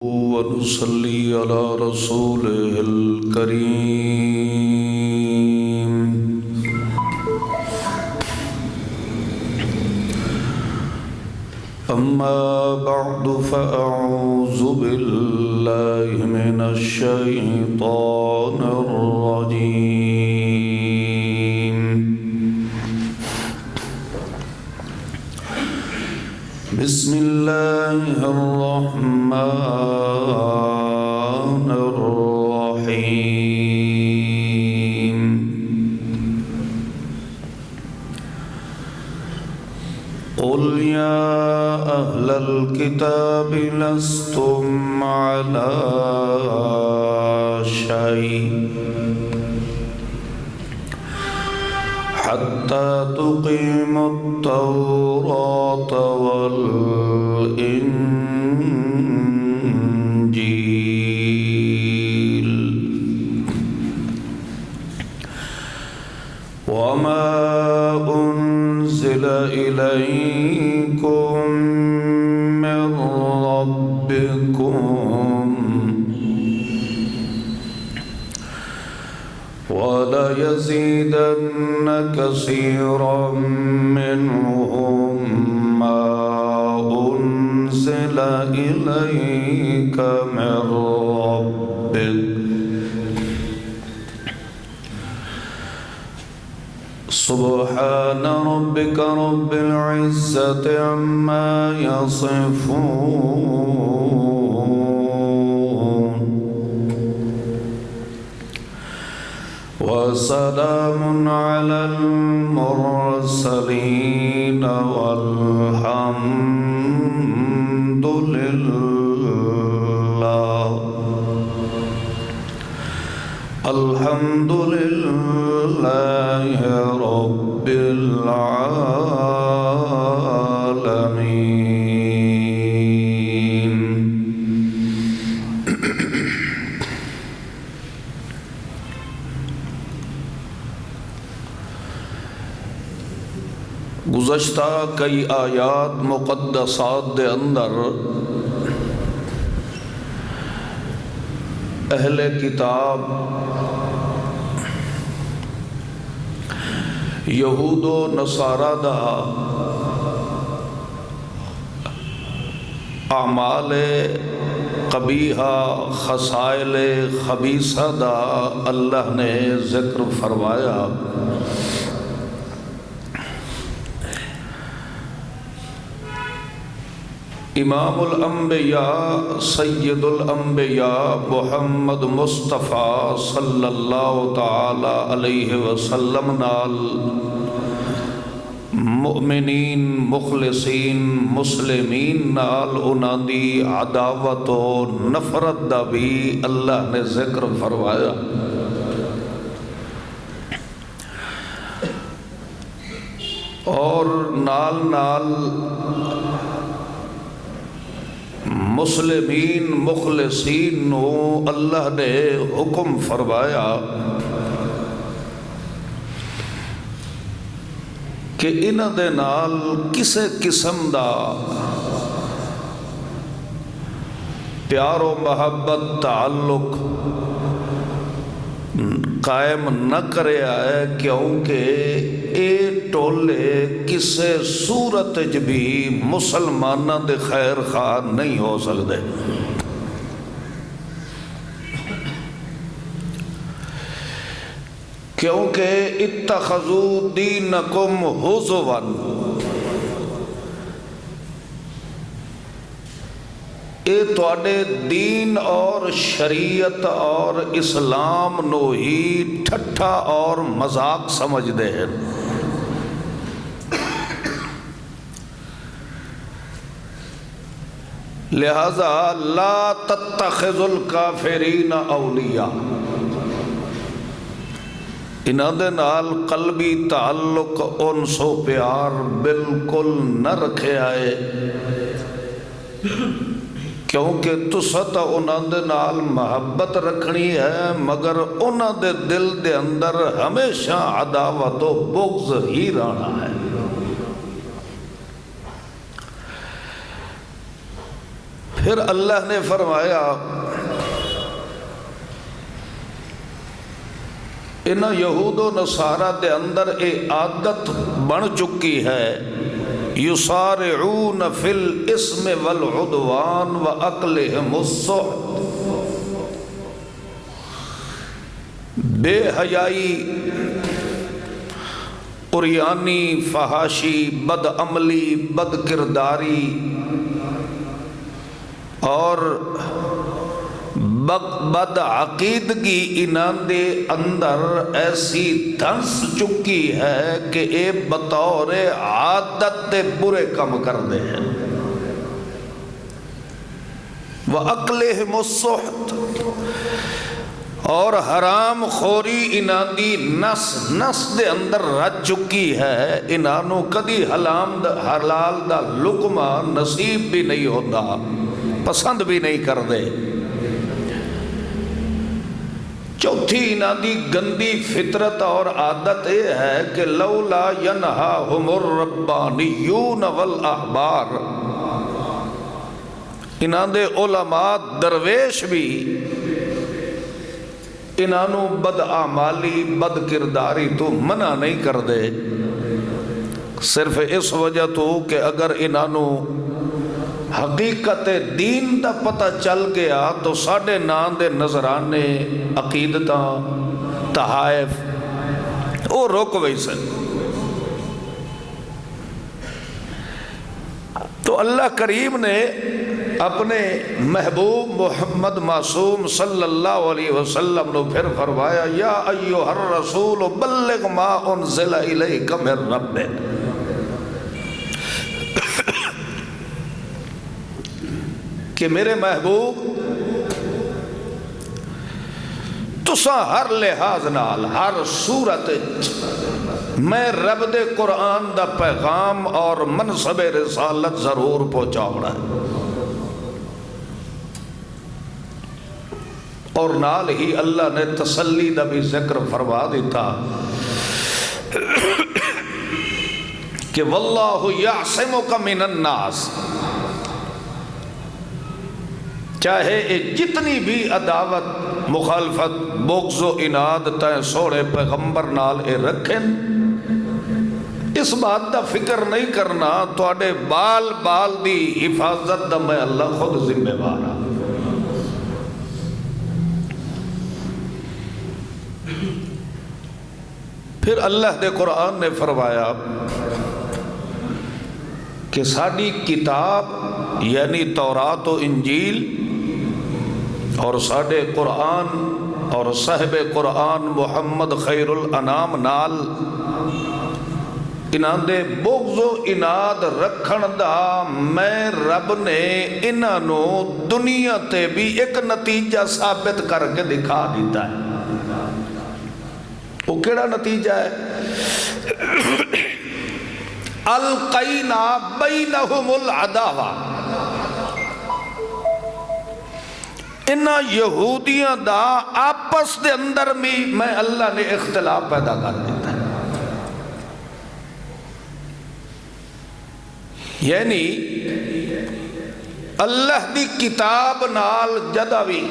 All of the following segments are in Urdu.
ونصلي على رسوله الكريم. أما بعد فأعوذ بالله من الشيطان الرجيم. بسم الله الرحمن الرحيم. قل يا أهل الكتاب لستم على شيء حتى تقيموا التوراة والإنجيل وما أنزل إليكم من ربكم وَلَيَزِيدَنَّ كَثِيرًا مِّنْهُم مَّا أُنزِلَ إِلَيْكَ مِن رَّبِّكَ سُبْحَانَ رَبِّكَ رَبِّ الْعِزَّةِ عَمَّا يَصِفُونَ وسلام على المرسلين والحمد لله رب العالمين. گزشتہ کئی آیات مقدسات دے اندر اہل کتاب یہود و نصارہ دا اعمال قبیحہ خصائل خبیثہ دا اللہ نے ذکر فرمایا. امام الانبیاء سید الانبیاء محمد مصطفیٰ صلی اللہ تعالی علیہ وسلم نال مؤمنین مخلصین مسلمین نال انہاں دی عداوت و نفرت دا بھی اللہ نے ذکر فرمایا. اور نال نال مسلمین مخلصین نو اللہ نے حکم فرمایا کہ انہاں دے نال کسے قسم دا پیار و محبت تعلق قائم نہ کرے آئے کیونکہ اے ٹولے کسے صورت بھی مسلمانہ دے خیر خواہ نہیں ہو سکتے. کیونکہ اتخذوا دینکم ہزوا، اے تواڈے دین اور شریعت اور اسلام نو ہی ٹھٹھا اور مذاق سمجھ دے ہیں. لہذا لا تتخذوا الکافرین اولیاء، انہاں دے نال قلبی تعلق انس و پیار بالکل نہ رکھے آئے، کیونکہ تسا تا انہاں دے نال محبت رکھنی ہے مگر انہاں دے دل دے اندر ہمیشہ عداوت و بغض ہی رہنا ہے. پھر اللہ نے فرمایا ان یہود و نصارہ دے اندر ایک عادت بن چکی ہے، یسارعون فی الاسم والعدوان واکلہم السحت، بے حیائی، عریانی، فحاشی، بد عملی، بد کرداری اور بد عقیدگی انہاں دے اندر ایسی دھنس چکی ہے کہ اے بطور عادت دے برے کم کر دے ہیں۔ وَأَقْلِهِمُ السُّحْتِ، اور حرام خوری انہاں دی نس نس دے اندر رج چکی ہے، انہاں نو کدی حلال دا لقمہ نصیب بھی نہیں ہوتا، پسند بھی نہیں کر دے۔ چوتھی انہاں دی گندی فطرت اور عادت یہ ہے کہ لولا ینہاہم الربانیون والاحبار، انہاں دے علماء درویش بھی انہاں نو بد اعمالی، بد کرداری تو منع نہیں کر دے، صرف اس وجہ تو کہ اگر انہاں نو حقیقت دین دا پتہ چل گیا تو ساڑھے نان دے نظرانے، عقیدتاں، تحائف وہ روک ویسے۔ تو اللہ کریم نے اپنے محبوب محمد معصوم صلی اللہ علیہ وسلم نے پھر فرمایا یا ایھا الرسول بلغ ما انزل الیک من ربک، کہ میرے محبوب تساں ہر لحاظ نال، ہر صورت میں رب دے قرآن دا پیغام اور منصب رسالت ضرور پہنچاونا ہے، اور نال ہی اللہ نے تسلی دا بھی ذکر فرما دیتا کہ واللہ یعصمک من الناس، چاہے جتنی بھی عداوت، مخالفت، بغض و عناد تائیں سوڑے پیغمبر نال اے رکھیں، اس بات دا فکر نہیں کرنا، تو اڈے بال بال دی حفاظت دا میں اللہ خود ذمہ وارا۔ پھر اللہ دے قرآن نے فرمایا کہ ساڑی کتاب یعنی تورات و انجیل اور ساڑے قرآن اور صاحب قرآن محمد خیر الانام نال انہاں دے بغض و عناد رکھن دا میں رب نے انہاں نو دنیا تے بھی ایک نتیجہ ثابت کر کے دکھا دیتا ہے۔ وہ کیڑا نتیجہ ہے؟ القینا بینہم العداوہ، انہاں یہودیاں دا آپس دے اندر میں اللہ نے اختلاف پیدا کر دیتا ہے، یعنی اللہ دی کتاب نال جدا بھی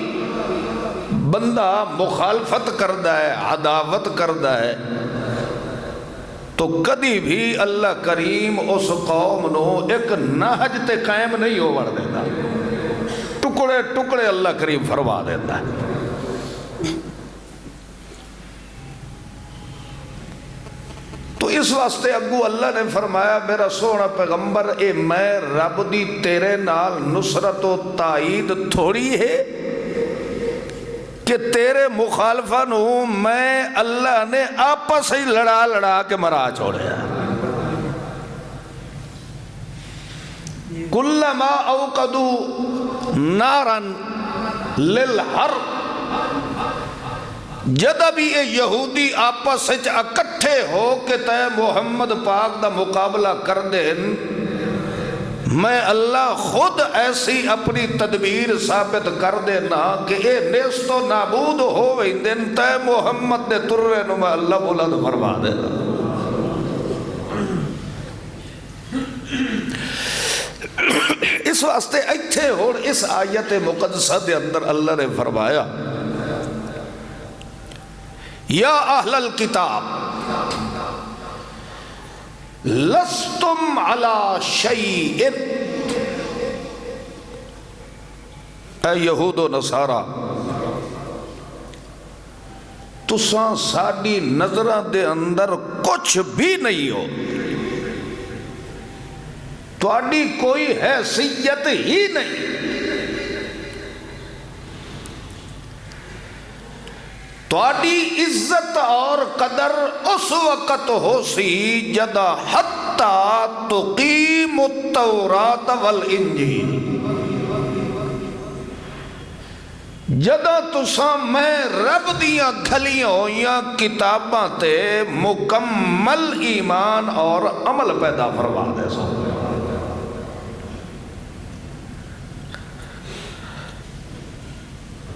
بندہ مخالفت کردہ ہے، عداوت کردہ ہے، تو کدی بھی اللہ کریم اس قوم نو ایک نہج تے قائم نہیں ہو وڑ دیتا، ٹکڑے ٹکڑے اللہ کریم فرما دیتا ہے۔ تو اس واسطے اگو اللہ نے فرمایا میرا سونا پیغمبر اے میں رب دی تیرے نال نصرت و تائید تھوڑی ہے کہ تیرے مخالفہ نو میں اللہ نے آپس ہی لڑا لڑا کے مرا چھوڑے ہیں۔ کلما اوقدوا نارا للحرب، جدہ بھی یہ یہودی آپس سے اکٹھے ہو کہ تے محمد پاک دا مقابلہ کر دیں، میں اللہ خود ایسی اپنی تدبیر ثابت کر دینا کہ اے نیست و نابود ہوئے دن تے محمد دے ترے نو میں اللہ بلند فرما دینا۔ اس اس واسطے ایتھے ہون اس آیت مقدسہ دے اندر اللہ نے فرمایا یا اہل الکتاب لستم علی شیء، اے یہود و نصارہ تساں ساڈی نظرہ دے اندر کچھ بھی نہیں ہو، تواڈی کوئی حیثیت ہی نہیں، تواڈی عزت اور قدر اس وقت ہو سی جدا حتی تقیم التوراۃ والانجیل، جدا تساں میں رب دیاں کھلیاں ہویاں کتاباں تے مکمل ایمان اور عمل پیدا فرما دے سو۔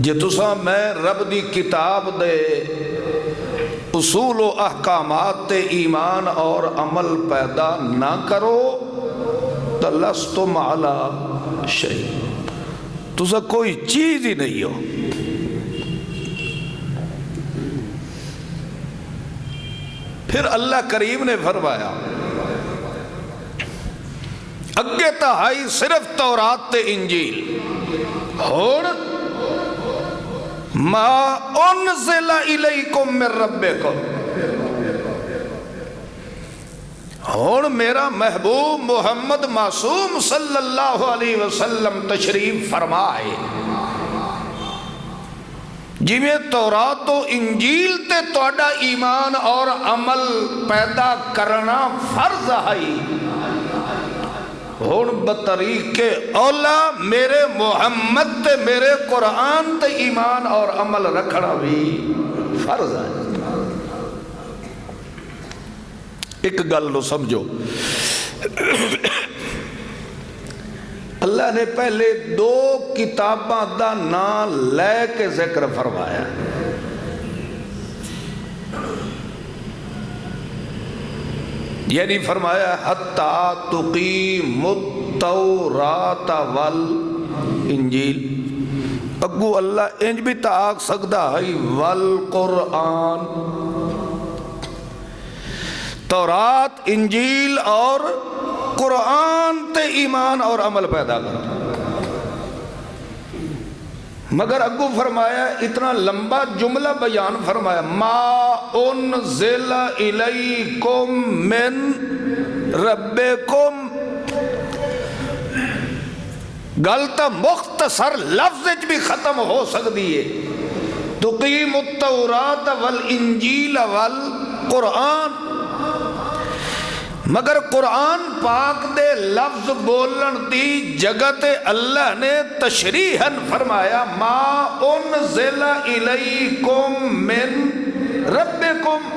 جے تساں میں رب دی کتاب دے اصول و احکامات تے ایمان اور عمل پیدا نہ کرو تو لستم علی شیء، تساں کوئی چیز ہی نہیں ہو۔ پھر اللہ کریم نے فرمایا اگے تہائی صرف تورات تے انجیل، ہون ما انزل الیکم من ربکم، ہون میرا محبوب محمد معصوم صلی اللہ علیہ وسلم تشریف فرمائے جی میں تورات و انجیل تے توڑا ایمان اور عمل پیدا کرنا فرض ہے، ہون بطریق اولا میرے محمد تے میرے قرآن تے ایمان اور عمل رکھنا بھی فرض ہے۔ ایک گل نو سمجھو، اللہ نے پہلے دو کتاباں دا نام لے کے ذکر فرمایا، یعنی فرمایا حتی تقیم التوراۃ والانجیل، اگو اللہ انج بھی تاک سکتا ہے والقرآن، تورات انجیل اور قرآن تے ایمان اور عمل پیدا کرتا، مگر اگو فرمایا اتنا لمبا جملہ بیان فرمایا ما انزل الیکم من ربکم، گل تا مختصر لفظ بھی ختم ہو سکتی ہے، تقیم التوراۃ والانجیل والقرآن، مگر قرآن پاک دے لفظ بولن دی جگہ تے اللہ نے تشریحاً فرمایا ما انزل الیکم من ربکم،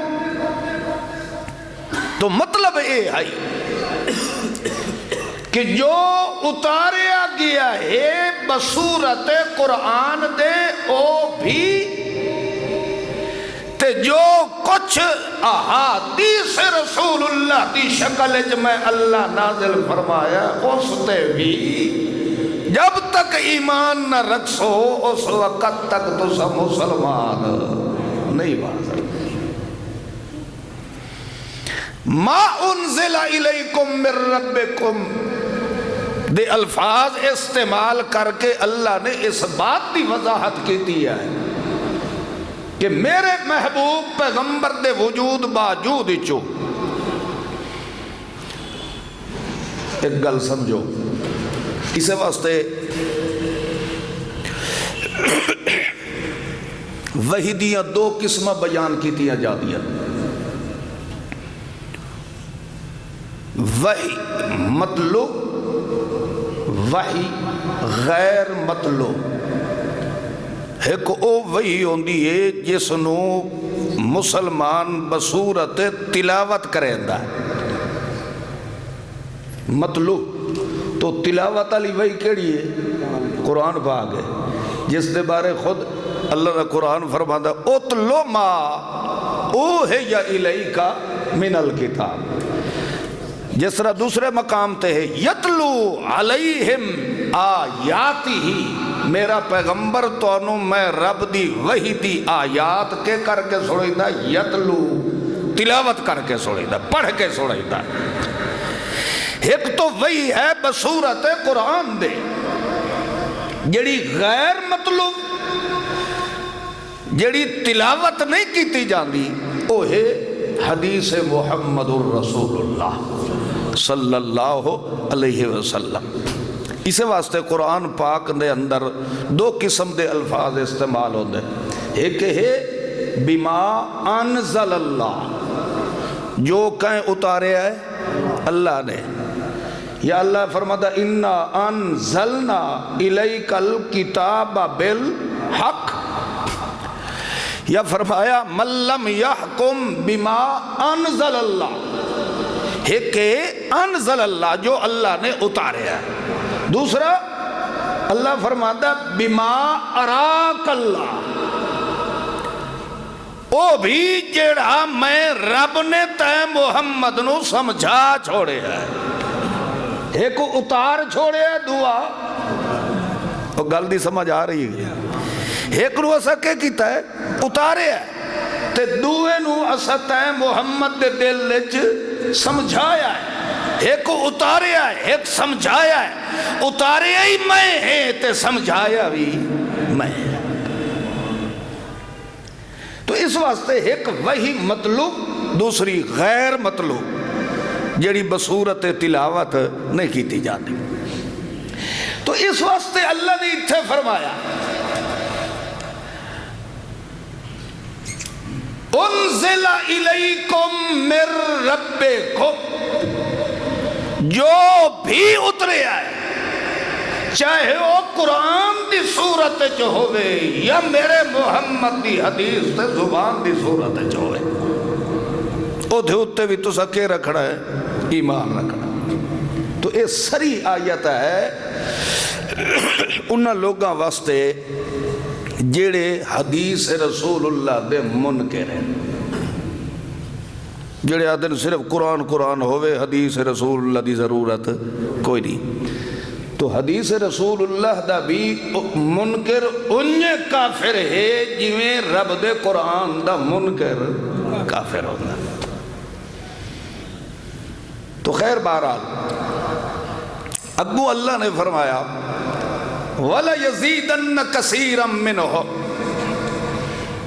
تو مطلب یہ ہے کہ جو اتاریا گیا ہے بصورت قرآن دے او بھی تے جو کچھ احادیث رسول اللہ دی شکل میں اللہ نازل فرمایا اس تے بھی جب تک ایمان نہ رکھو اس وقت تک تو سب مسلمان نہیں بن سکتے۔ ما انزل الیکم من ربکم دے الفاظ استعمال کر کے اللہ نے اس بات کی وضاحت کی دی ہے کہ میرے محبوب پیغمبر دے وجود باوجود چو ایک گل سمجھو، اسے واسطے وحی دیاں دو قسمہ بیان کی دیا جا دیا، وحی مطلوب، وحی غیر مطلوب۔ ایک او وحی ہوندی ہے جس نو مسلمان بصورت تلاوت کریندا ہے، مطلوب تو تلاوت علی وحی کیڑی ہے؟ قرآن پاک ہے، جس دے بارے خود اللہ نے قرآن فرماتا اتلو ما اوحی الیک من الکتاب، جس طرح دوسرے مقام تے ہے یتلو علیہم آیات ہی میرا پیغمبر تو میں رب دی وحی دی آیات کے کر کے سنائی دا یتلو تلاوت کر کے سنائی دا پڑھ کے سنائی دا ایک تو وہی ہے بصورت قرآن دے جڑی غیر مطلوب جڑی تلاوت نہیں کیتی جاندی وہ ہے حدیث محمد الرسول اللہ صلی اللہ علیہ وسلم اسے واسطے قرآن پاک دے اندر دو قسم دے الفاظ استعمال ہوتے ایک ہے بما انزل اللہ جو کہیں اتارے ہے اللہ نے یا اللہ فرماتا انا انزلنا الیک الکتاب بالحق یا فرمایا من لم یحکم بما انزل اللہ ایک انزل اللہ جو اللہ نے اتارے ہے دوسرا اللہ فرماتا بما اراک اللہ او بھی جڑا میں رب نے تے محمد نو سمجھا چھوڑے ہے ایک اتار چھوڑے ہے دعا وہ گل دی سمجھ آ رہی ہے ایک نو اسا کے کیتا ہے اتارے ہے تے دوے نو اسا تے محمد دے دل لچ سمجھایا ہے ایک اتاریا ہے ایک سمجھایا ہے اتاریا ہی میں ہے تے سمجھایا بھی میں تو اس واسطے ایک وہی مطلوب دوسری غیر مطلوب جڑی بصورت تلاوت نہیں کیتی جاتی تو اس واسطے اللہ نے اتھے فرمایا انزل الیکم من ربکم جو بھی اترے آئے چاہے وہ قرآن دی صورت جو ہوئے یا میرے محمد دی حدیث تے زبان دی صورت جو ہوئے او دھوتے بھی تو سکے رکھنا ہے ایمان رکھنا تو یہ سری آیت ہے انہاں لوگاں واسطے جیڑے حدیث رسول اللہ دے منکر ہیں جڑے آدھن صرف قرآن ہوئے حدیث رسول اللہ دی ضرورت کوئی نہیں تو حدیث رسول اللہ دا بھی منکر انجے کافر ہے جویں رب دے قرآن دا منکر کافر ہوتا تو خیر بہرحال اگو اللہ نے فرمایا وَلَيَزِيدَنَّ كَثِيرًا مِّنْهُ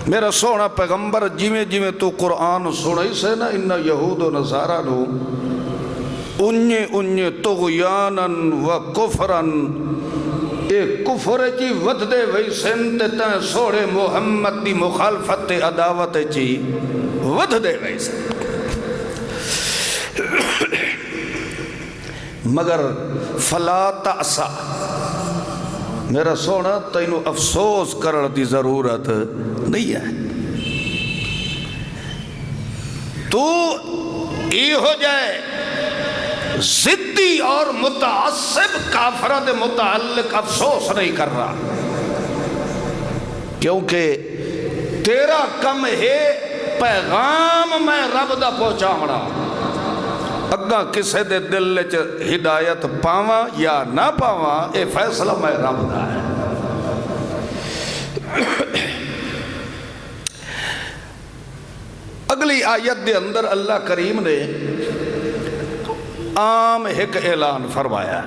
میرا سونا پیغمبر جیویں جیویں تو قرآن سنائی سے نا انہا یہود و نصارہ نو انجے تغیاناً و کفراً ایک کفر چی ود دے وی سنتے تین سوڑے محمد دی مخالفت عداوت چی ود دے وی سنتے مگر فلا تأسا میرا سونا تینو افسوس کرن دی ضرورت نہیں ہے تو ای ہو جائے ضدی اور متعصب کافرہ متعلق افسوس نہیں کر رہا کیونکہ تیرا کم ہے پیغام میں رب دا پہنچاونا اگا کسے دے دل چ ہدایت پاواں یا نہ پاواں اے فیصلہ میں رب دا ہے اگلی آیت دے اندر اللہ کریم نے عام ایک اعلان فرمایا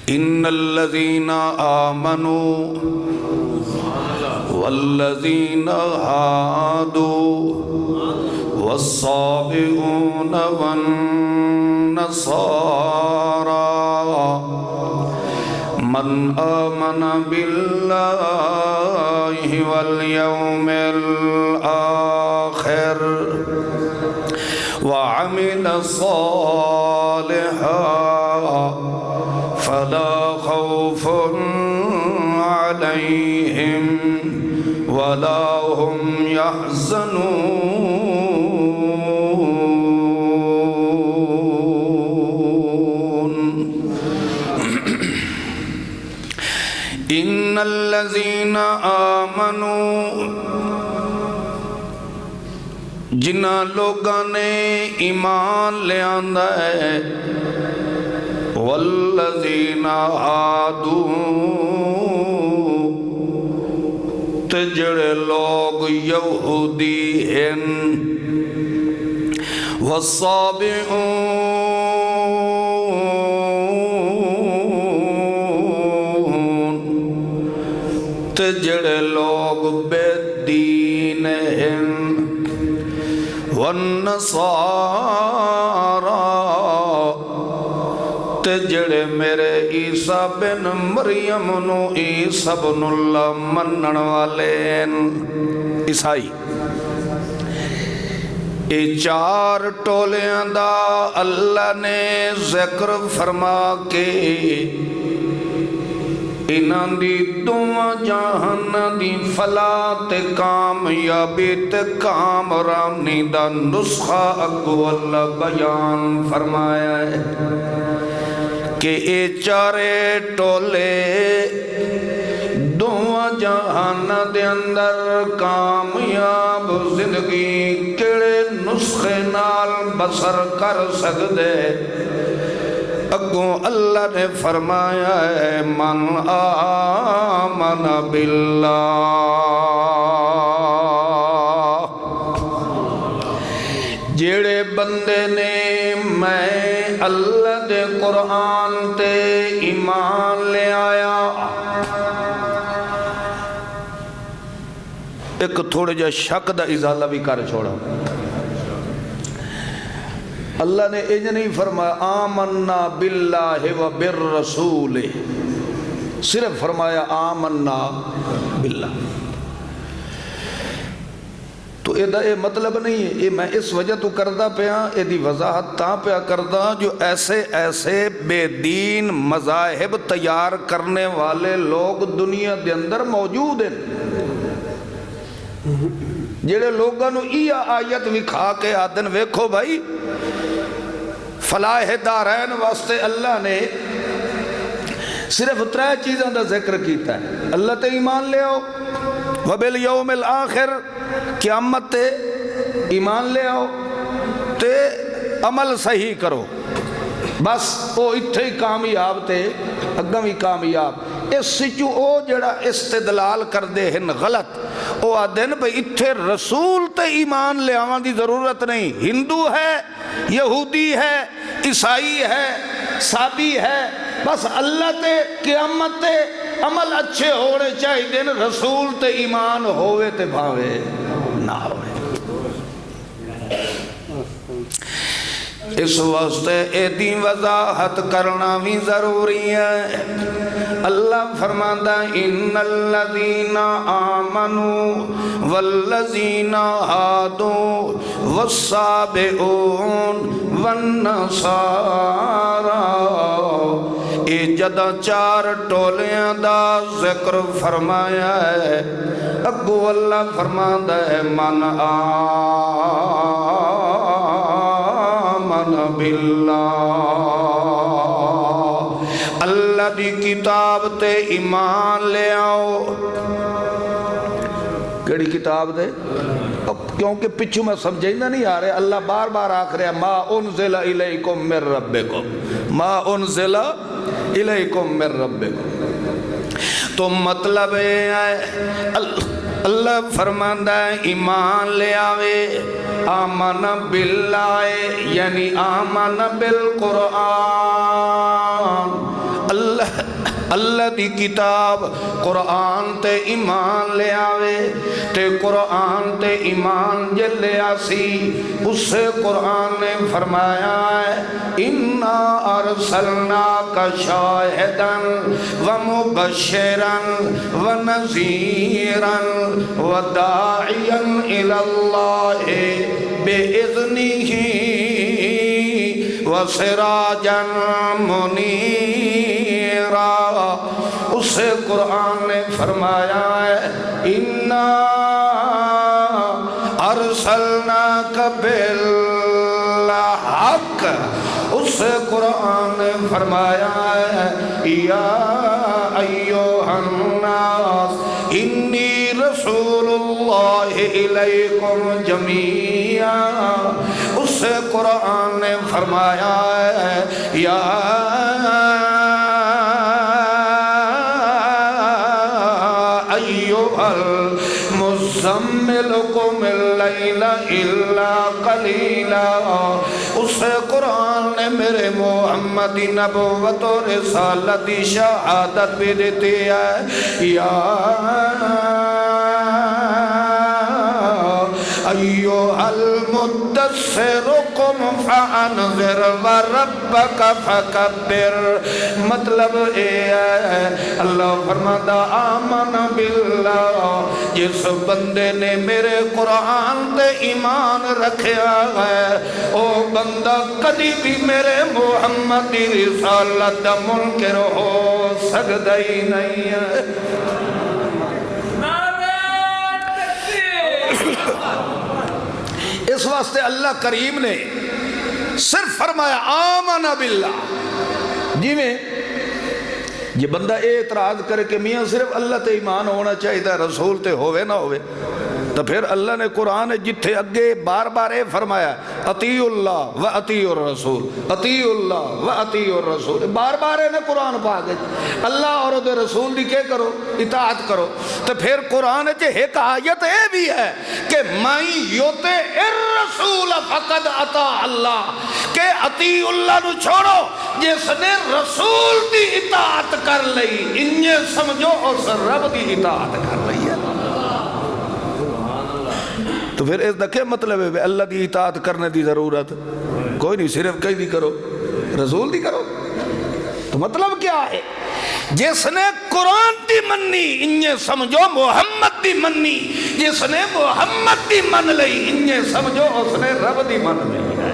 ان الذین آمنوا والذین ہادوا والصابئون والنصارى من آمن بالله واليوم الآخر وعمل صالحا فلا خوف عليهم ولا هم يحزنون ان الذين آمنوا جنہ لوگاں نے ایمان لے آندا ہے والذین ہادوا تے جڑے لوگ یہودی ہیں والصابئون تے جڑے لوگ بے دین ہیں والنصارى تے جڑے میرے عیسیٰ بن مریم نو عیسیٰ بن اللہ منن والے عیسائی اے چار ٹولیاں دا اللہ نے ذکر فرما کے انہاں دی دعا جہان دی فلاح تے کامیابی تے کامرانی دا نسخہ اگو اللہ بیان فرمایا ہے کہ اے چارے ٹولے دعا جہان دے اندر کامیاب زندگی کیڑے نسخے نال بسر کر سکدے اگوں اللہ نے فرمایا ہے من آمن باللہ جیڑے بندے نے میں اللہ دے قرآن تے ایمان لے آیا ایک تھوڑے جا شک دا ازالہ بھی کر چھوڑا اللہ نے اج نہیں فرمایا آمنا باللہ و بالرسول صرف فرمایا آمنا باللہ تو یہ مطلب نہیں ہے یہ میں اس وجہ تو کردہ پیا یہ دی وضاحت تاں پیا کردہ جو ایسے ایسے بے دین مذاہب تیار کرنے والے لوگ دنیا دے اندر موجود ہیں جڑے لوگاں نو ای آیت وکھا کے آدن ویکھو بھائی فلاح دارین واسطے اللہ نے صرف 3 چیزوں دا ذکر کیتا ہے اللہ تے ایمان لے آؤ وبالیوم الآخر قیامت تے ایمان لے آؤ تے عمل صحیح کرو بس او اتھے ہی کامیاب تے اگم ہی کامیاب اس سچو او جڑا استدلال کر دے ہن غلط او آدھن بھئی اتھے رسول تے ایمان لے آوان دی ضرورت نہیں ہندو ہے یہودی ہے عیسائی ہے سابی ہے بس اللہ تے قیامت تے عمل اچھے ہونے چاہی دن رسول تے ایمان ہوئے تے بھاوے نہ ہوئے اس واسطے ایدی وضاحت کرنا بھی ضروری ہے اللہ فرماتا ان الذین آمنوا والذین ہادوا والصابئون والنصارى اے جدہ 4 ٹولیاں دا ذکر فرمایا ہے اگو اللہ فرماتا ہے من آمن باللہ اللہ دی کتاب تے ایمان لے آؤ کیڑی کتاب دے کیونکہ پچھو میں سمجھینا نہیں آ رہے اللہ بار بار آکھ رہے ما انزل الیکم من ربکم ما انزل الیکم من ربکم تو مطلب ہے اللہ فرماندہ ہے ایمان لے آوے آمن باللہ یعنی آمن بالقرآن اللہ دی کتاب قرآن تے ایمان لے آوے تے قرآن تے ایمان جل لے آسی اس سے قرآن نے فرمایا ہے اِنَّا أَرْسَلْنَاكَ شَاهِدًا وَمُبَشِّرًا وَنَذِيرًا وَدَاعِيًا إِلَى اللَّهِ بِإِذْنِهِ وَسِرَاجًا مُنِيرًا اسے قرآن نے فرمایا ہے اِنَّا أَرْسَلْنَاكَ بِالْحَقِّ اسے قرآن نے فرمایا ہے یا ایوہ الناس انی رسول اللہ الیکم جمیعا اس اس قرآن نے فرمایا ہے یا ایھا المزمل قم اللیل الا قلیلا، اس قرآن نے میرے محمد کی نبوت و رسالت کی شہادت بھی دیتی ہے یا ایھا المدثر قم فانذر وربک فکبر۔ مطلب یہ ہے اللہ فرماتا آمن باللہ، جس بندے نے میرے قرآن تے ایمان رکھیا ہے او بندہ کدی بھی میرے محمد کی رسالت دا منکر ہو سکتا ہی نہیں ہے۔ اس واسطے اللہ کریم نے صرف فرمایا آمن باللہ، جی میں یہ بندہ اعتراض کرے کہ میاں صرف اللہ تے ایمان ہونا چاہیے رسول تے ہوئے نہ ہوئے، تو پھر اللہ نے قرآن جتھے اگے بار بار اے فرمایا اطیعوا اللہ و اطیعوا الرسول، اطیعوا اللہ و اطیعوا الرسول، بار بار نے قرآن پاک اللہ اور دے رسول دی کیا کرو اطاعت کرو۔ تو پھر قرآن ایک آیت اے بھی ہے کہ من یطع الرسول فقد اطاع اللہ، کہ اطیعوا اللہ نو چھوڑو جس نے رسول دی اطاعت کر لئی، انہیں سمجھو اس رب دی اطاعت کر لئی ہے۔ تو پھر اس دا کیا مطلب ہے اللہ دی اطاعت کرنے دی ضرورت کوئی نہیں، صرف کہیں دی کرو رسول دی کرو۔ تو مطلب کیا ہے جس نے قرآن دی منی انہیں سمجھو محمد دی منی، جس نے محمد دی من لئی انہیں سمجھو اس نے رب دی من لئی ہے۔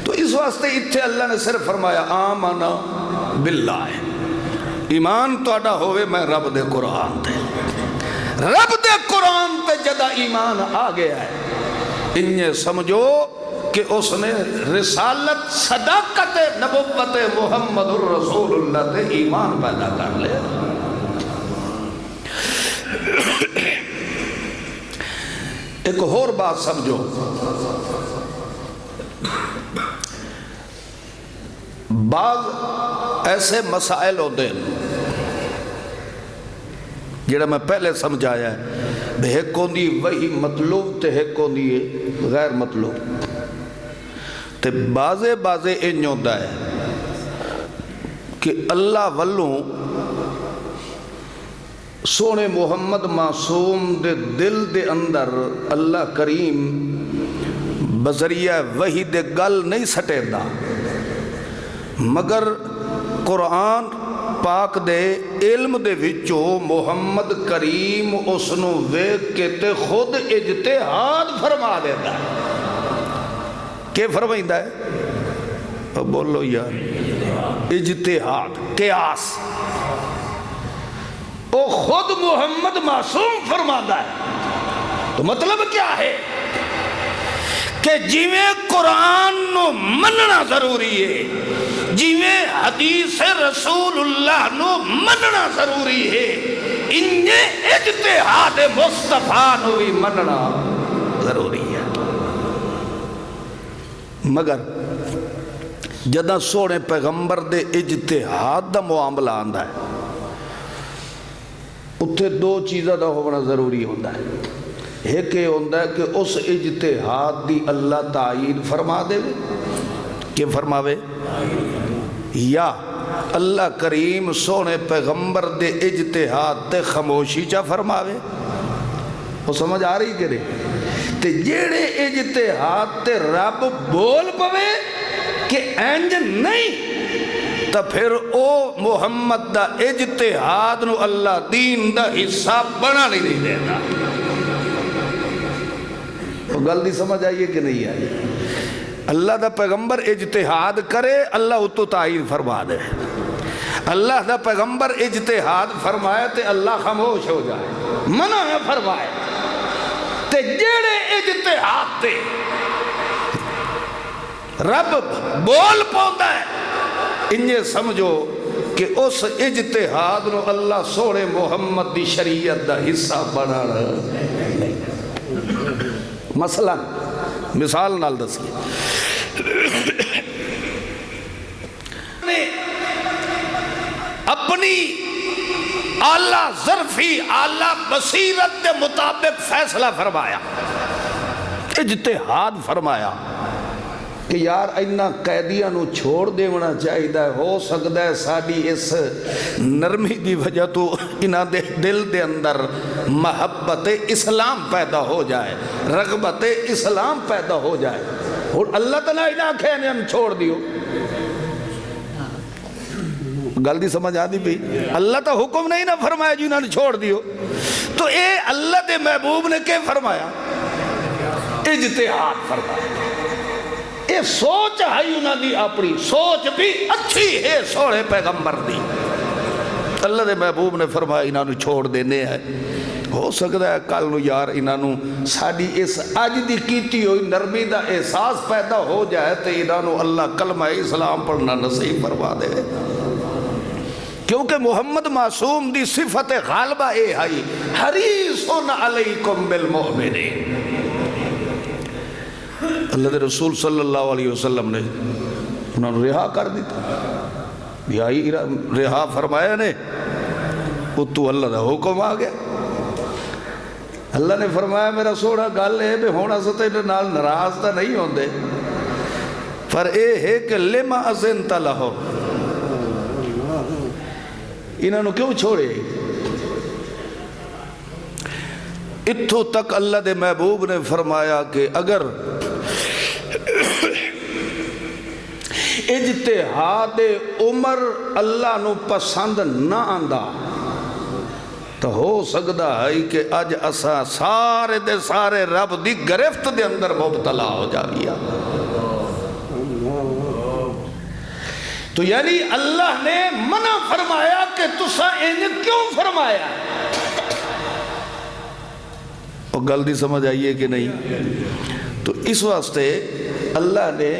تو اس واسطے اتھے اللہ نے صرف فرمایا آمنا باللہ، ایمان تو اڈا ہوئے میں رب دے قرآن دے، رب دے قرآن تے جدہ ایمان آ گیا ہے انہیں سمجھو کہ اس نے رسالت صداقت نبوت محمد الرسول اللہ تے ایمان پیدا کر لے۔ ایک اور بات سمجھو، بعض ایسے مسائل ہوتے ہیں جڑا میں پہلے سمجھایا ہے بے ایک ہوندی وہی مطلوب تے ایک ہوندی غیر مطلوب، تے بازے انج ہوندا ہے کہ اللہ والوں سونے محمد معصوم دے دل دے اندر اللہ کریم بذریعہ وحی دے گل نہیں سٹے دا، مگر قرآن پاک دے علم دے وچو محمد کریم اس نو ویکھ کے تے خود اجتہاد فرما دیتا ہے۔ کہ فرمائندہ ہے؟ بولو یار، اجتہاد قیاس وہ خود محمد معصوم فرماتا ہے۔ تو مطلب کیا ہے کہ جیویں قرآن نو مننا ضروری ہے، جیویں حدیث رسول اللہ نو مننا ضروری ہے، انہیں اجتہاد مصطفیٰ نو بھی مننا ضروری ہے۔ مگر جدہ سونے پیغمبر دے اجتہاد دا معاملہ آندہ ہے اتھے دو چیزہ دا ہونا ضروری ہوندہ ہے۔ ایک یہ ہوندہ ہے کہ اس اجتہاد دی اللہ تعین فرما دے، کہ فرماوے، یا اللہ کریم سونے پیغمبر دے اجتہاد تے خاموشی چا فرماوے۔ وہ سمجھ آ رہی کہ نہیں؟ تے جیڑے اجتہاد تے رب بول پوے کہ انج نہیں، تا پھر او محمد دا اجتہاد نو اللہ دین دا حصہ بنا نہیں دینا۔ وہ گل دی سمجھ آئیے کہ نہیں آئیے؟ اللہ دا پیغمبر اجتہاد کرے اللہ اتو تعین فرما دے، اللہ دا پیغمبر اجتہاد فرمائے تے اللہ خاموش ہو جائے، منع نہ فرمائے۔ تے جیڑے اجتہاد تے رب بول پوندا ہے انہیں سمجھو کہ اس اجتہاد نو اللہ سوڑے محمد دی شریعت دا حصہ بنا رہا۔ مثلا مثال نال دسی اپنی اعلیٰ ظرفی اعلیٰ بصیرت کے مطابق فیصلہ فرمایا، اجتہاد فرمایا کہ یار اینا قیدیاں نو چھوڑ دیونا چاہیے، ہو سکتا ہے ساڑی اس نرمی دی وجہ تو انہاں دے دل دے اندر محبت اسلام پیدا ہو جائے، رغبت اسلام پیدا ہو جائے، اور اللہ تعالیٰ انہاں کھینے ہم چھوڑ دیو۔ گل دی سمجھ آدھی بھی اللہ تا حکم نہیں نہ فرمایا جی انہوں نے چھوڑ دیو، تو اے اللہ دے محبوب نے کیا فرمایا؟ اجتہاد فرمایا۔ اے سوچ ہے انہوں دی اپنی سوچ بھی اچھی ہے سوڑے پیغمبر دی، اللہ دے محبوب نے فرمایا انہوں نے چھوڑ دینے ہیں۔ ہو سکتا ہے کل نو یار انہوں ساڑی اس آج دی کیتی ہوئی نرمی دا احساس پیدا ہو جائے تو انہوں اللہ کلمہ اسلام پڑھنا نصیب فرما دے، کیونکہ محمد معصوم دی صفت غالبہ اے ہائی حریصن علیکم بالمؤمنین۔ اللہ دے رسول صلی اللہ علیہ وسلم نے انہوں نے رہا کر دیتا، یہی رہا فرمایا نے، تو اللہ دا حکم آ گیا۔ اللہ نے فرمایا میرا سوڑا گل ہے بے ہونا ستے نال ناراض تا نہیں ہوندے، پر اے ہے کہ لما اذنت لہو، انہوں نے کیوں چھوڑے؟ اتھو تک اللہ دے محبوب نے فرمایا کہ اگر اجتہاد عمر اللہ نو پسند نہ آندا تو ہو سکتا ہے کہ اج اسا سارے دے سارے رب دی گرفت دے اندر مبتلا ہو جا گیا۔ تو یعنی اللہ نے منع فرمایا کہ تسا انہیں کیوں فرمایا؟ اور گل دی سمجھ آئیے کہ نہیں؟ تو اس واسطے اللہ نے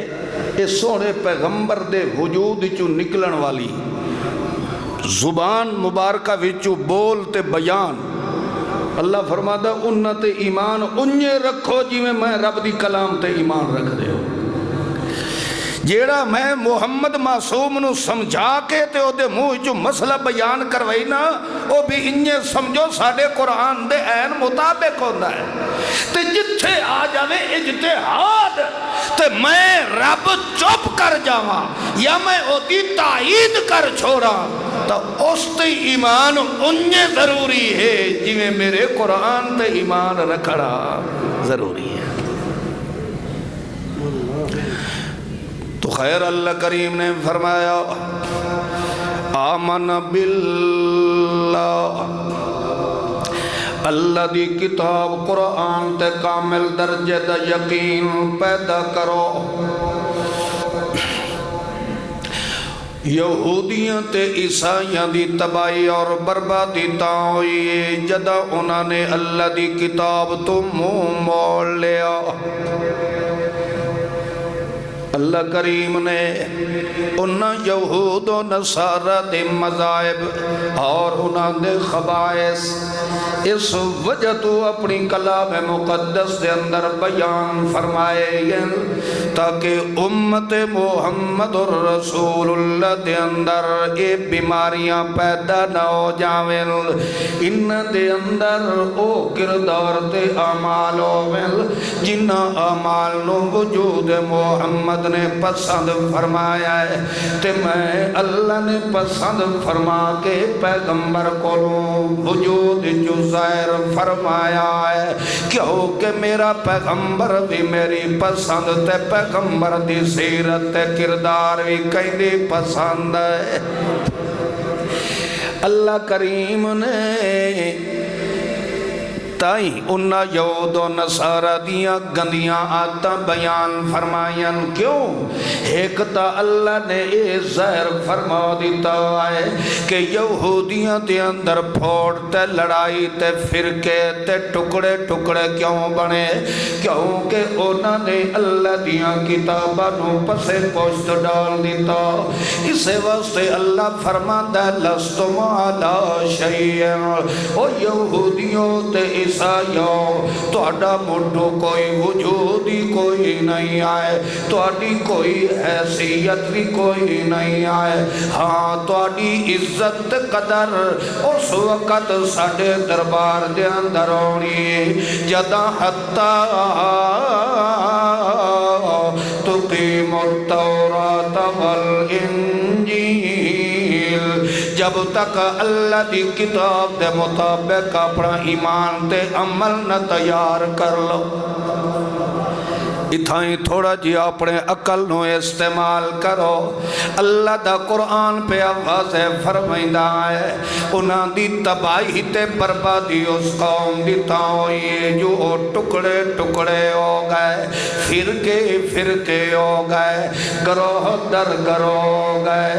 اس سونے پیغمبر دے وجود چو نکلن والی زبان مبارکہ وچو بول تے بیان، اللہ فرماتا انت ایمان انجے رکھو جی میں رب دی کلام تے ایمان رکھ دے ہو، جیڑا میں محمد معصوم نو سمجھا کے تے او دے منہ جو مسئلہ بیان کروائی نا او بھی انجے سمجھو ساڑے قرآن دے عین مطابق ہوتا ہے، تے جتھے آ جاوے اجتہاد تے میں رب چپ کر جاواں یا میں او دی تائید کر چھوڑا تو اس تے ایمان انجے ضروری ہے جی میں میرے قرآن تے ایمان رکھڑا ضروری ہے۔ تو خیر اللہ کریم نے فرمایا آمن باللہ، اللہ دی کتاب قرآن تے کامل درجے دا یقین پیدا کرو۔ یہودیاں تے عیسائیاں دی تباہی اور بربادی تاں ہوئی جدہ انہوں نے اللہ دی کتاب تو منہ موڑ لیا۔ اللہ کریم نے انہاں یہود و نصارہ دے مذاہب اور انہاں دے خبائث اس وجہ تو اپنی کلام مقدس دے اندر بیان فرمائے تاکہ امت محمد رسول اللہ دے اندر اے بیماریاں پیدا نہ ہو جاویں، ان دے اندر او کردار تے اعمال ہوویں جنہ اعمال نو وجود محمد نے پسند فرمایا ہے، تے میں اللہ نے پسند فرما کے پیغمبر کو وجود جو ظاہر فرمایا ہے، کیونکہ میرا پیغمبر بھی میری پسند تے پیغمبر دی سیرت تے کردار بھی کہیں دی پسند ہے۔ اللہ کریم نے تائیں انہا یہود و نصارہ دیاں گندیاں آتا بیان فرمائیں، کیوں؟ ایک تا اللہ نے اے ظاہر فرما دیتا ہے کہ یہودیاں دے اندر پھوڑ تے لڑائی تے فرقے تے ٹکڑے ٹکڑے کیوں بنے؟ کیونکہ انہوں نے اللہ دیاں کتاباں نو پسے پوشت ڈال دیتا۔ اسے واسطے اللہ فرما دے لستم علی شیئن، او یہودیوں تے عیسائیو تہاڈا مڈھو کوئی وجود ہی کوئی نہیں آئے، تہاڈی کوئی حیثیت بھی کوئی نہیں آئے، ہاں تہاڈی عزت قدر اس وقت ساڈے دربار دے اندر ہونی جداں حتی تقیم التوراۃ والانجیل، جب تک اللہ دی کتاب دے مطابق اپنا ایمان تے عمل نہ تیار کر لو۔ اتھائیں تھوڑا جی اپنے عقل نو استعمال کرو۔ اللہ دا قرآن پہ واضح فرمائندہ ہے انہاں دی تباہی تے بربادی اس قوم دی تاں ہوئی جو ٹکڑے ٹکڑے ہو گئے، فرقے فرقے ہو گئے، گروہ در گروہ ہو گئے،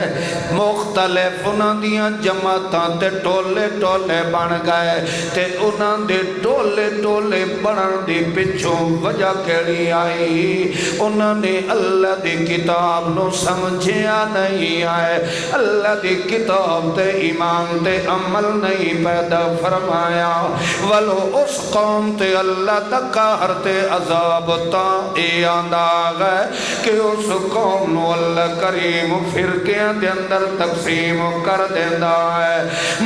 مختلف انہاں دیاں جماعتاں تے ٹولے ٹولے بن گئے، تے انہاں دے ٹولے ٹولے بنن دی پچھوں وجہ کیڑی آئی؟ انہوں نے اللہ دی کتاب نو سمجھیا نہیں آئے، اللہ دی کتاب تے ایمان تے عمل نہیں پیدا فرمایا، ولو اس قوم تے اللہ دا قہر تے عذاب تاں اے آندہ گئے کہ اس قوم نو اللہ کریم فرقیاں دے اندر تقسیم کر دیندہ ہے۔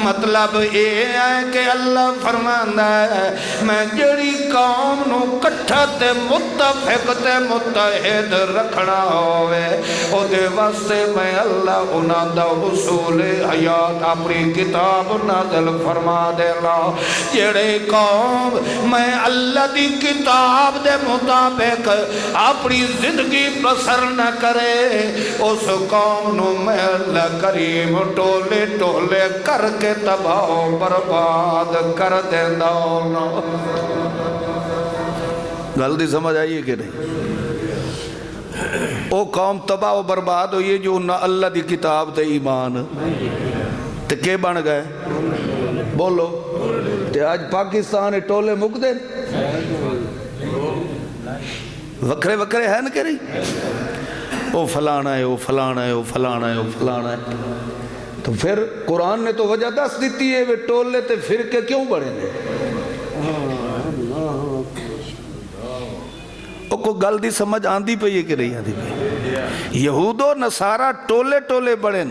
مطلب اے ہے کہ اللہ فرماندہ ہے میں جڑی قوم نو کٹھا تے متفق تے متحد رکھنا ہوئے او دے واسطے میں اللہ انہاں دا اصول حیات اپنی کتاب نازل فرما دے لا۔ جڑے قوم میں اللہ دی کتاب دے مطابق اپنی زندگی بسر نہ کرے اس قوم نو میں اللہ کریم ٹولے ٹولے کر کے تباہ و برباد کر دیندہ ہونا۔ گل دی سمجھ آئیے کہ نہیں؟ او قوم تباہ و برباد ہوئی جو انہاں اللہ دی کتاب تے ایمان تے کے بن گئے بولو تے آج پاکستان ٹولے مک دے وکرے وکرے ہیں نا کہ نہیں؟ او فلانا ہے، او فلانا ہے، او فلانا ہے، او فلانا ہے۔ تو پھر قرآن نے تو وجہ دس دیتی ہے وہ ٹولے تے فرقے کیوں بڑھے نے؟ او کو گل دی سمجھ آندی پہ یہ کہ نہیں آندی پہ؟ یہود و نصارہ ٹولے ٹولے بڑھیں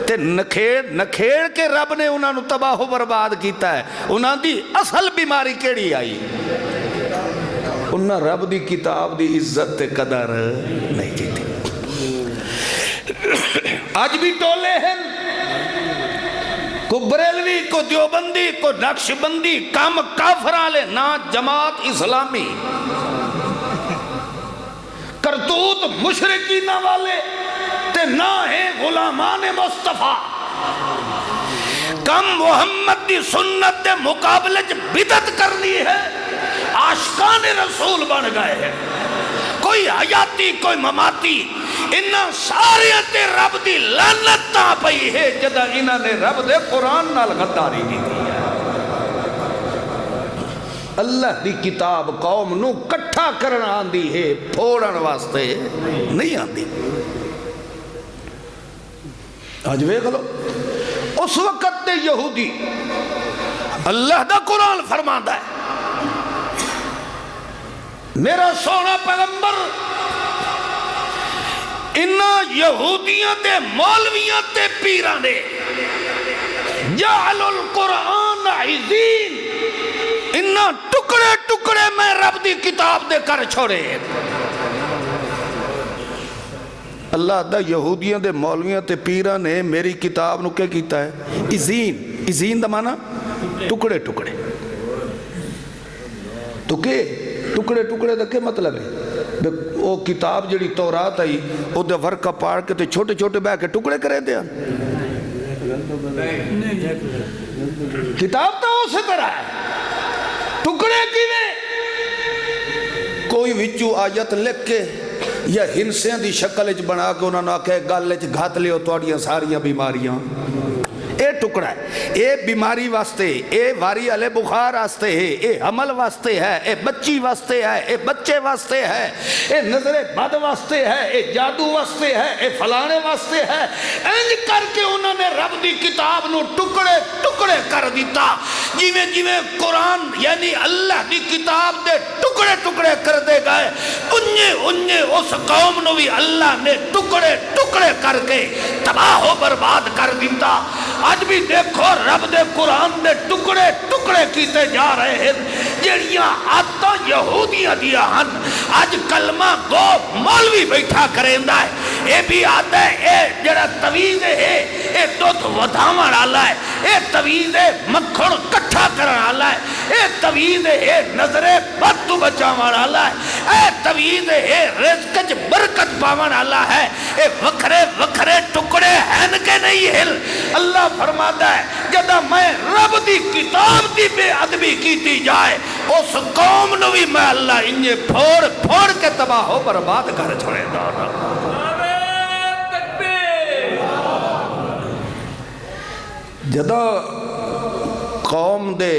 تے نکھیڑ کے رب نے انہاں نو تباہ و برباد کیتا ہے۔ انہاں دی اصل بیماری کیڑی آئی؟ انہاں رب دی کتاب دی عزت تے قدر نہیں کیتی۔ آج بھی ٹولے ہیں، کو بریلوی، کو دیوبندی، کو نقش بندی، کام کافرالے نہ جماعت اسلامی، کرتوت مشرکین والے تے نہ ہیں غلامان مصطفیٰ، کم محمد دی سنت دے مقابلے بدعت کرنی ہے، عاشقان رسول بن گئے ہیں، کوئی حیاتی کوئی مماتی، انہاں سارے تے رب دی لعنت تاں پئی ہے جدہ انہاں نے رب دے قرآن نال غداری کی دی ہے۔ اللہ دی کتاب قوم نو کٹھا کرنا آندی ہے، پھوڑن واسطے نہیں آندی۔ آج ویکھ لو اس وقت تے یہودی اللہ دا قرآن فرماندا ہے میرا سونا پیغمبر انہاں یہودیاں تے مولویاں تے پیران نے جعل القرآن عزین، انہاں ٹکڑے ٹکڑے میں رب دی کتاب دے کر چھوڑے۔ اللہ دا یہودیاں دے مولویاں تے پیران نے میری کتاب نو کیا کیتا ہے؟ عزین، عزین دا معنی ٹکڑے ٹکڑے۔ تو کہ ٹکڑے ٹکڑے دا کیا مطلب ہے؟ وہ کتاب جڑی تورات آئی او دے ورکہ پاڑ کے تے چھوٹے چھوٹے بے کے ٹکڑے کرے دیا۔ کتاب تو اسی طرح ہے، ٹکڑے کیویں؟ کوئی وچو آیت لکھ کے یا ہنسیاں دی شکل اچ بنا کے انہوں نے آکھے گل اچ گھات لیو توڑیاں ساریاں بیماریاں۔ اے ٹکڑا ہے، اے بیماری واسطے، اے واری علی بخار واسطے ہے، اے حمل واسطے ہے، اے بچی واسطے ہے، اے بچے واسطے ہے، اے نظر بد واسطے ہے، اے جادو واسطے ہے، اے فلانے واسطے ہے۔ انج کر کے انہوں نے رب دی کتاب نو ٹکڑے ٹکڑے کر دیتا جویں جویں قرآن یعنی اللہ دی کتاب دے ٹکڑے ٹکڑے کر دے گئے انجے اس قوم نو بھی اللہ نے ٹکڑے ٹکڑے کر کے تباہ و برباد کر دیتا آج بھی دیکھو رب دے قرآن دے ٹکڑے ٹکڑے کیتے جا رہے ہیں جڑیاں آتا یہودیاں دیا ہن آج کلمہ گو مولوی بیٹھا کریندا ہے اے بھی آتا ہے اے جڑا تویز ہے اے دودھ ودھاون والا ہے اے تویز ہے مکھن کٹھا کرن والا ہے اے تویز ہے نظر بد تو بچاون والا ہے اے تویز ہے رزق وچ برکت پاون والا ہے اے وکھرے وکھرے ٹکڑے ہیں کہ نہیں ہل اللہ فرماتا ہے جدا میں رب دی کتاب دی بے ادبی کیتی جائے اس قوم نو بھی میں اللہ انجے پھوڑ پھوڑ کے تباہ ہو برباد کر چھوڑے دا جدا قوم دے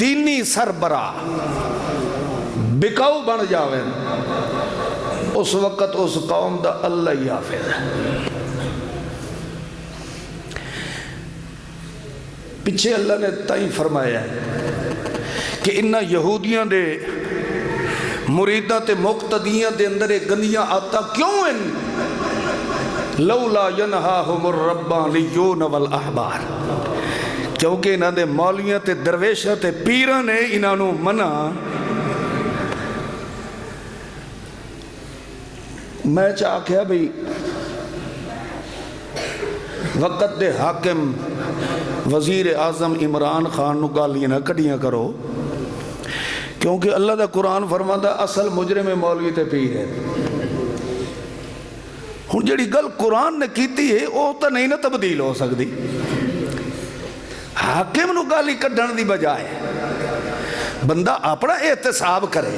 دینی سربراہ بکاؤ بن جاویں اس وقت اس قوم دا اللہ ہی حافظ ہے پیچھے اللہ نے تائیں فرمایا ہے کہ انہا یہودیاں دے مریدہ تے مقتدیاں دے اندر ایک گندیاں آتا کیوں ان لولا ینہاہم الربانیون والاحبار کیونکہ انہاں دے مولیاں تے درویشہ تے پیرہ نے انہاں نو منع میں چاہ کیا بھئی وقت دے حاکم وزیر اعظم عمران خان نو گالیاں نہ کڑیاں کرو کیونکہ اللہ دا قرآن فرماتا اصل مجرم مولوی تے پیر ہے ہن جڑی گل قرآن نے کیتی ہے وہ تو نہیں نہ تبدیل ہو سکتی حاکم نو گالی کڈن دی بجائے بندہ اپنا احتساب کرے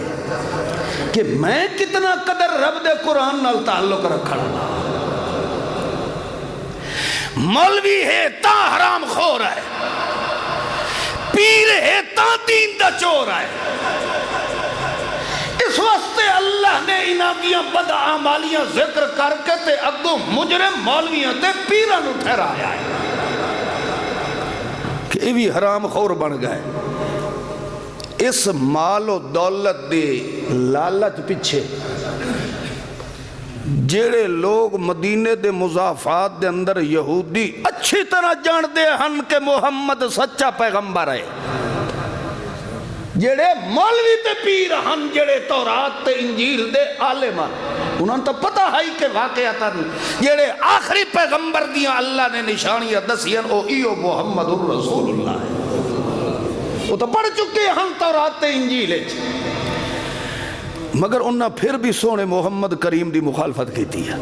کہ میں کتنا قدر رب دے قرآن نال تعلق رکھنا مولوی ہے تا حرام خور ہے پیر ہے تا دین دا چور ہے اس واسطے اللہ نے انہاں دیاں بدعمالیاں ذکر کر کے تے اگوں مجرم مولویاں تے پیراں نو ٹھہرایا ہے کہ یہ بھی حرام خور بن گئے اس مال و دولت دے لالچ پیچھے جیڑے لوگ مدینے دے مضافات دے اندر یہودی اچھی طرح جان دے ہن کہ محمد سچا پیغمبر ہے جیڑے مولوی تے پیر ہن جیڑے تورات تے انجیل دے عالمان انہوں نے تو پتہ ہے کہ واقعاتاً جیڑے آخری پیغمبر دیاں اللہ نے نشانیاں دسیاں او ایو محمد الرسول اللہ ہے وہ تو پڑھ چکے ہن تورات تے انجیل ہے مگر انہاں پھر بھی سونے محمد کریم دی مخالفت کیتی ہے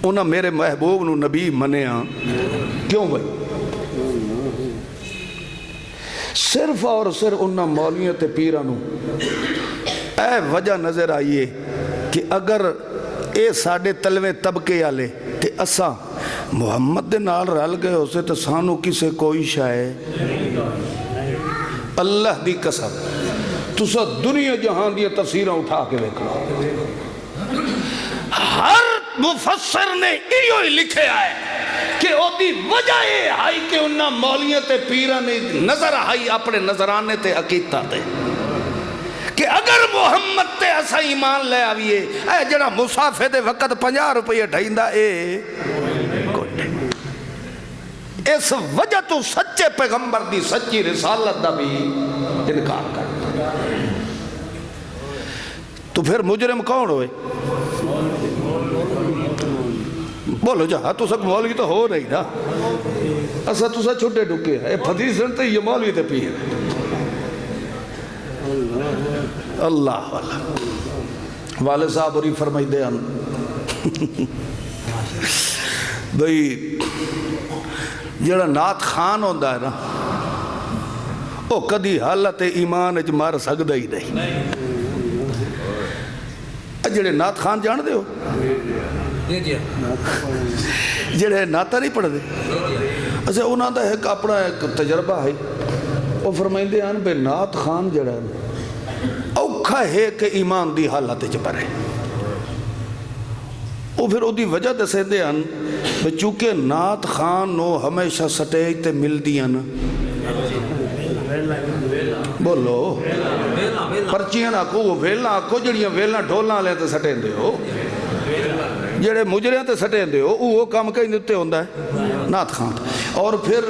انہاں میرے محبوب نو نبی منیا کیوں بھائی صرف اور صرف انہاں مولیت پیرانو اے وجہ نظر آئیے کہ اگر اے ساڑھے تلوے طبقے آلے تے اساں محمد دے نال رل گئے اسے تو سانو کسے کوئی شاہ اللہ دی قسم تو سا دنیا جہان دیا تفسیریں اٹھا کے دیکھو ہر مفسر نے ایو ہی لکھے آئے کہ او دی وجہ یہ آئی کہ انہاں مولیت پیرہ نے نظر آئی اپنے نظرانے تے عقیدہ تے کہ اگر محمد تے اسا ایمان لے آئیے اے جڑا مسافے دے وقت 50 روپے ڈھائندہ اس وجہ تو سچے پیغمبر دی سچی رسالت دا بھی انکار کر تو پھر مجرم کون ہوئے بولو جہاں تو سب مولوی تو ہو رہی نا اسا تو سا چھوٹے ڈکے ہیں حدیث سنتے یہ مولوی تے پیر اللہ والد صاحب اور فرمائی دے ہم بھئی جڑا نات خان ہوندہ ہے نا وہ کدی حالت ایمان اچ مار سکتا ہی نہیں جڑے نات خان جان دے ہو جڑے ناتا نہیں پڑھ دے اچھا انہاں دا ایک اپنا ایک تجربہ ہے وہ فرمائیں دے ہیں بے نات خان جڑا ہے اوکھا ہے کہ ایمان دی حالت اچ پڑھے وہ پھر او دی وجہ دے سے دے ہیں چونکہ نعت خان نو ہمیشہ سٹیج تے مل دیاں نا بولو پرچیاں آکھو وہ ویلنا آکھو جڑیاں ویلنا ڈھولنا لے تے سٹیں دے ہو جڑے مجرے تے سٹیں دے ہو وہ کام کہیں دیتے ہوندہ ہے نعت خان اور پھر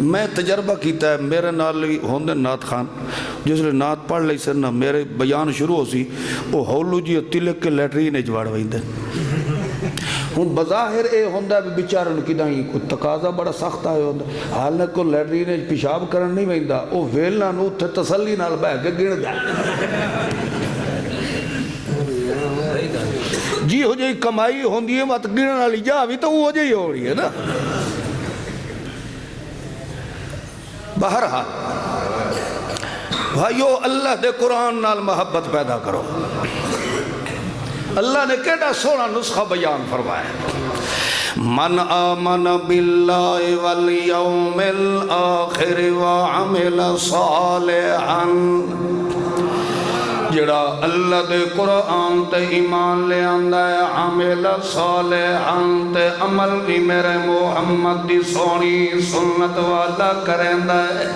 میں تجربہ کیتا ہے میرے نال ہوندے نعت خان جس لئے نعت پڑھ لئی سن میرے بیان شروع ہو سی وہ ہولو جی تلک کے لیٹرین اجواڑ وائندے ہوں بظاہر اے ہوندہ ہے بیچارن کی دائیں کوئی تقاضا بڑا سخت آئے ہوندہ حالانکہ کو لیٹرین پیشاب کرن نہیں وائندہ وہ ویلنا نو تھے تسلی نال بہ کے گن دا جی ہو جائی کمائی ہوندی ہے مت گنن والی جا بھی تو وہ ہو جائی ہو رہی ہے نا بہرحال بھائیو اللہ دے قرآن نال محبت پیدا کرو اللہ نے کیڑا سونا نسخہ بیان فرمایا من آمن باللہ والیوم الآخر وعمل صالحا جڑا اللہ دے قرآن تے ایمان لے آندہ ہے عامل صالحا تے عمل بھی میرے محمد دی سونی سنت والا کرندہ ہے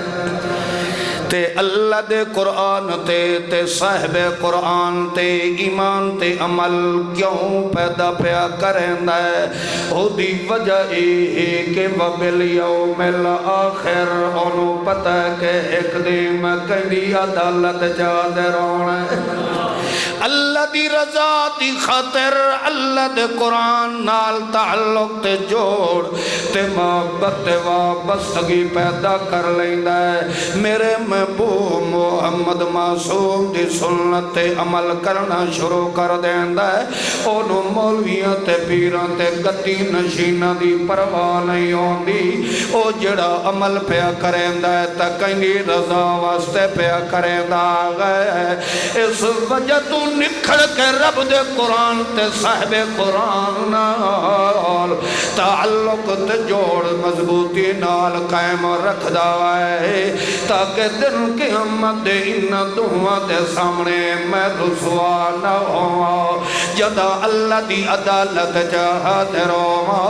تے اللہ دے قرآن تے صاحب قرآن تے ایمان تے عمل کیوں پیدا پیا کرندہ ہے او دی وجہ ہے کہ وبالیوم الآخر انہوں پتہ ہے کہ ایک دن کہیں عدالت جا دے رونا ہے اللہ دی رضا دی خاطر اللہ دے قرآن نال تعلق تے جوڑ تے محبت تے وابستگی پیدا کر لیندہ ہے میرے محبوب محمد معصوم دی سنت تے عمل کرنا شروع کر دیندہ ہے انہوں مولویاں تے پیران تے گتی نشینہ دی پرواہ نہیں ہوندی او جڑا عمل پیا کریندہ ہے تا کہیں رضا واسطے پیا کریندہ آگئے اس وجہ تو نکھڑ کے رب دے قرآن تے صاحب قرآن نال تعلق تے جوڑ مضبوطی نال قائم رکھ دائے تاکہ دن قیامت دے ان دعا دے سامنے میں رسوا نہ ہوا جدا اللہ دی عدالت جہاد روا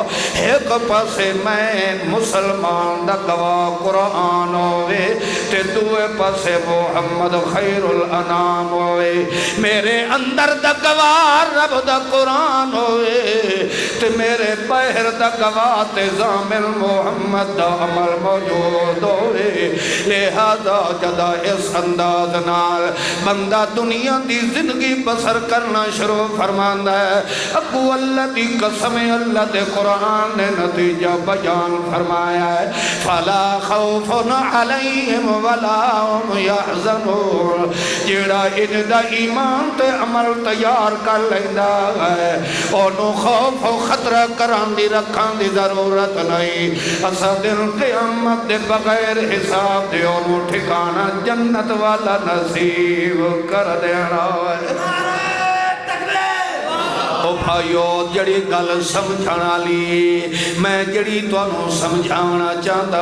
ایک پاسے میں مسلمان دا گواہ قرآن ہوئے تے دوے پاسے محمد خیر الانام ہوئے میرے اندر دا گواہ رب دا قرآن ہوئے تے میرے باہر دا گواہ تے زامل محمد دا عمل موجود ہوئے لہذا جدا اس انداز نال بندہ دنیا دی زندگی بسر کرنا شروع فرماندہ ہے ابو اللہ دی قسم اللہ دے قرآن نے نتیجہ بیان فرمایا ہے فلا خوف علیہم ولا هم يحزنون جیڑا ان دا ایمان تے عمل تیار کر لیندہ ہے انہوں خوف و خطرہ کران دی رکھان دی ضرورت نہیں اسا دن قیامت دے بغیر حساب دے انہوں ٹھکانا جنت والا نصیب کر دینا ہے او بھائیو جڑی گل سمجھانا لی میں جڑی تو انہوں سمجھانا چاہتا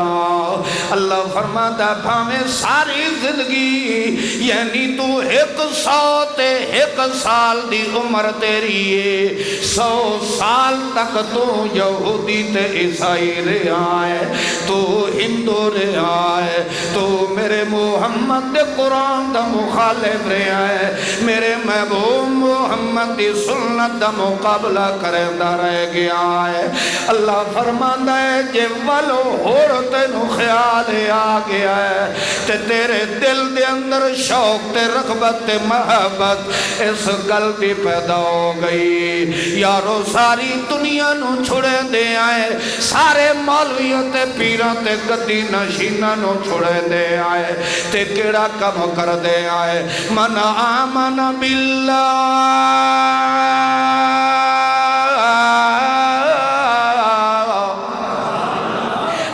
اللہ فرماتا بھامیں ساری زندگی یعنی تو 100 تے 1 سال دی عمر تیری ہے 100 سال تک تو یہودی تے عیسائی رہے آئے تو ہندو رہے آئے تو میرے محمد دے قرآن دا مخالف رہے آئے میرے محبوب محمد دی سنت دا مقابلہ کرندہ رہ گیا ہے اللہ فرماندہ ہے جے والو ہوڑتے نو خیال آ گیا ہے تے تیرے دل دے اندر شوق تے رغبت تے محبت اس غلطی پیدا ہو گئی یارو ساری دنیا نو چھڑے دے آئے سارے مولویوں تے پیران تے گدی نشینہ نو چھڑے دے آئے تے کیڑا کم کر دے آئے من آمن باللہ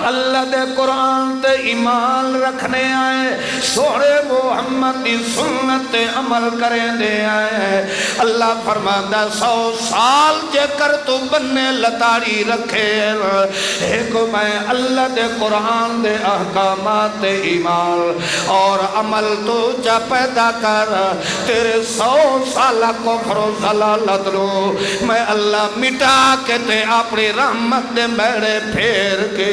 اللہ اللہ دے قرآن تے ایمان رکھنے آئے سوڑے محمد دی سنت تے عمل کریں دے آئے اللہ فرماتا 100 سال جے کر تو بننے لتاری رکھے ایک میں اللہ دے قرآن دے احکامات تے ایمان اور عمل تو جا پیدا کر تیرے 100 سالہ کفر و ضلالت لو میں اللہ مٹا کے تے اپنی رحمت دے میڑے پھیر کے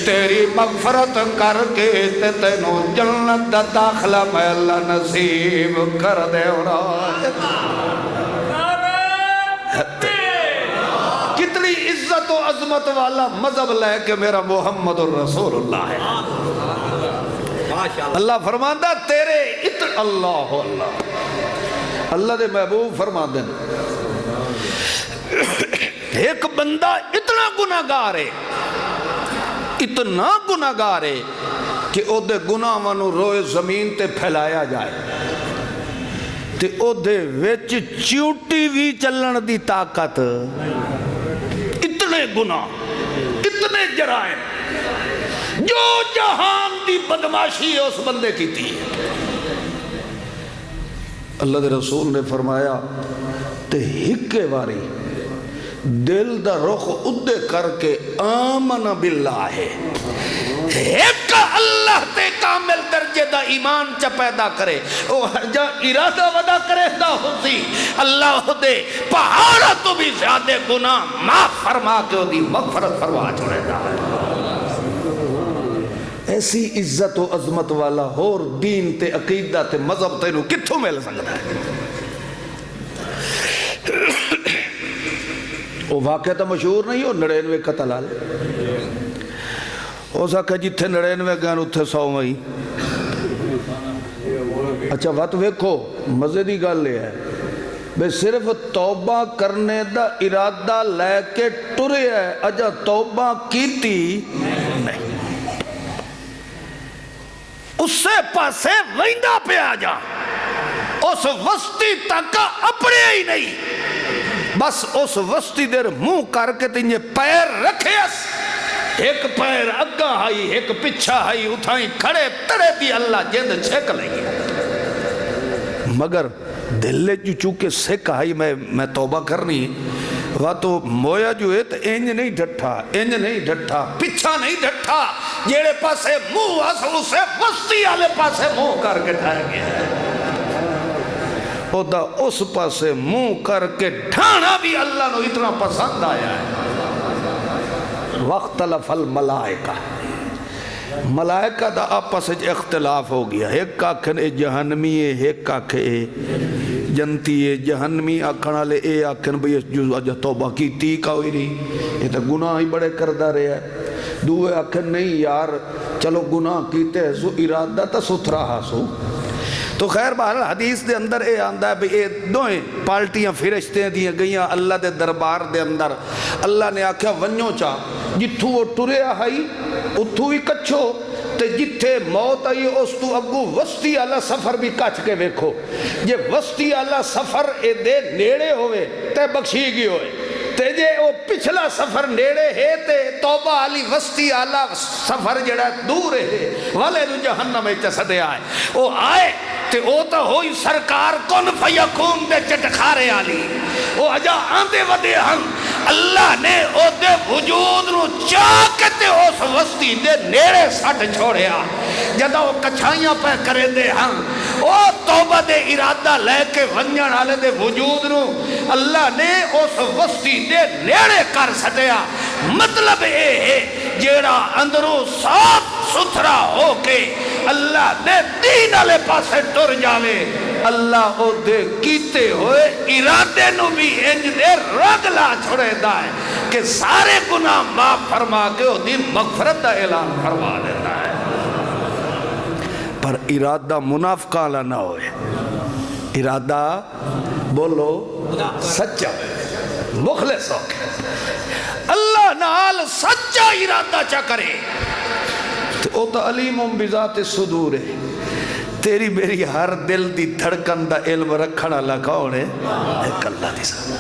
تیری مغفرت کر کے تے تینو جنت دا داخلہ میں اللہ نصیب کر دے کتنی عزت و عظمت والا مذہب لے کے میرا محمد الرسول اللہ ہے اللہ فرماندہ تیرے اللہ اللہ دے محبوب فرما دیں ایک بندہ اتنا گناہگار ہے اتنا گناہگار ہے کہ او دے گناہ نو روئے زمین تے پھیلایا جائے تے او دے وچ چیوٹی بھی چلن دی طاقت اتنے گناہ اتنے جرائم جو جہان دی بدماشی اس بندے کی تھی اللہ دے رسول نے فرمایا تے ہکے واری دل دا رخ ادھے کر کے آمن باللہ ہے ایک اللہ تے کامل درجے دا ایمان چا پیدا کرے وہ جا ارادہ ودا کرے دا ہوتی اللہ دے پہاڑا تو بھی زیادہ گناہ معاف فرما کے دی مغفرت فرما چھوڑے دا ایسی عزت و عظمت والا اور دین تے عقیدہ تے مذہب تے نو کتھوں مل سکتا ہے وہ واقعہ تو مشہور نہیں ہو 99 قتل آلے ہو سکتا جتھے 99 گان اتھے 100 مئی اچھا وقت ویکھو مزے دی گل لے ہے بے صرف توبہ کرنے دا ارادہ لے کے ٹرے ہے اجا توبہ کیتی نہیں اس سے پاسے ویندہ پہ آ جا اس وسطی تک اپنے ہی نہیں بس اس وسطی دیر منہ کر کے تنجھے پیر رکھے اس ایک پیر اگا ہائی ایک پچھا ہائی اتھائیں کھڑے تڑے دی اللہ جند چھک لگی مگر دلے چونکہ سکھ آئی میں توبہ کرنی وہ تو مویا جو ہے تو انج نہیں ڈھٹھا پچھا نہیں ڈھٹھا جیڑے پاسے منہ اسے وسطی آلے پاسے منہ کر کے ڈھائے گیا او دا اس پاسے منہ کر کے ڈھانا بھی اللہ نو اتنا پسند آیا ہے وَاخْتَلَفَ الْمَلَائِكَ ملائکہ دا آپس اختلاف ہو گیا ایک آکھن اے جہنمی ہے ایک آکھن اے جنتی ہے جہنمی آکھن آلے اے آکھن بھئی جو اجا توبہ کی تیکا ہوئی رہی یہ تو گناہ ہی بڑے کردہ رہے ہیں دوے آکھن نہیں یار چلو گناہ کیتے سو ارادہ تا ستھرا ہاسو تو خیر بہر حدیث دے اندر اے آندہ ہے بھئی اے دوئیں پالٹیاں فرشتے دیاں گئیاں اللہ دے دربار دے اندر اللہ نے آکھیا ونیو چاہ جتھو وہ ٹرے آئی اتھو ہی کچھو تے جتھے موت آئی اس تو اگو وسطی اللہ سفر بھی کچھ کے ویکھو یہ وسطی اللہ سفر اے دے نیڑے ہوئے تے بخشی گی ہوئے تے جے وہ پچھلا سفر نیڑے ہے تے توبہ علی وسطی اللہ سفر جڑا دور ہے والے نو جہنم ایچا سدے آئے وہ آئے تے او تا ہوئی سرکار کن فیکون دے چٹکھارے آلی وہ اجا آندے ودے ہم اللہ نے او دے وجود نو چاکتے اس وسطی دے نیڑے سٹ چھوڑے آ جدہ وہ کچھائیاں پہ کرے دے ہم او توبہ دے ارادہ لے کے ونجن آلے دے وجود نو اللہ نے اس وسطی دے نیڑے کر سٹیا مطلب اے ہے جیڑا اندروں صاف ستھرا ہو کے اللہ نے دین آلے پاسے ٹر جاوے اللہ او دے کیتے ہوئے ارادے نو بھی انج دے رگلا چھوڑے دائے کہ سارے گناہ معاف فرما کے او دی مغفرت دا اعلان فرما دیتا ہے پر ارادہ منافقہ نہ ہوئے ارادہ بولو سچا مخلص ہو اللہ نال سچا ارادہ چا کرے تو او تا علیم بذات صدور ہے تیری میری ہر دل دی دھڑکن دا علم رکھنا لگاؤ نے ایک اللہ دی ساتھ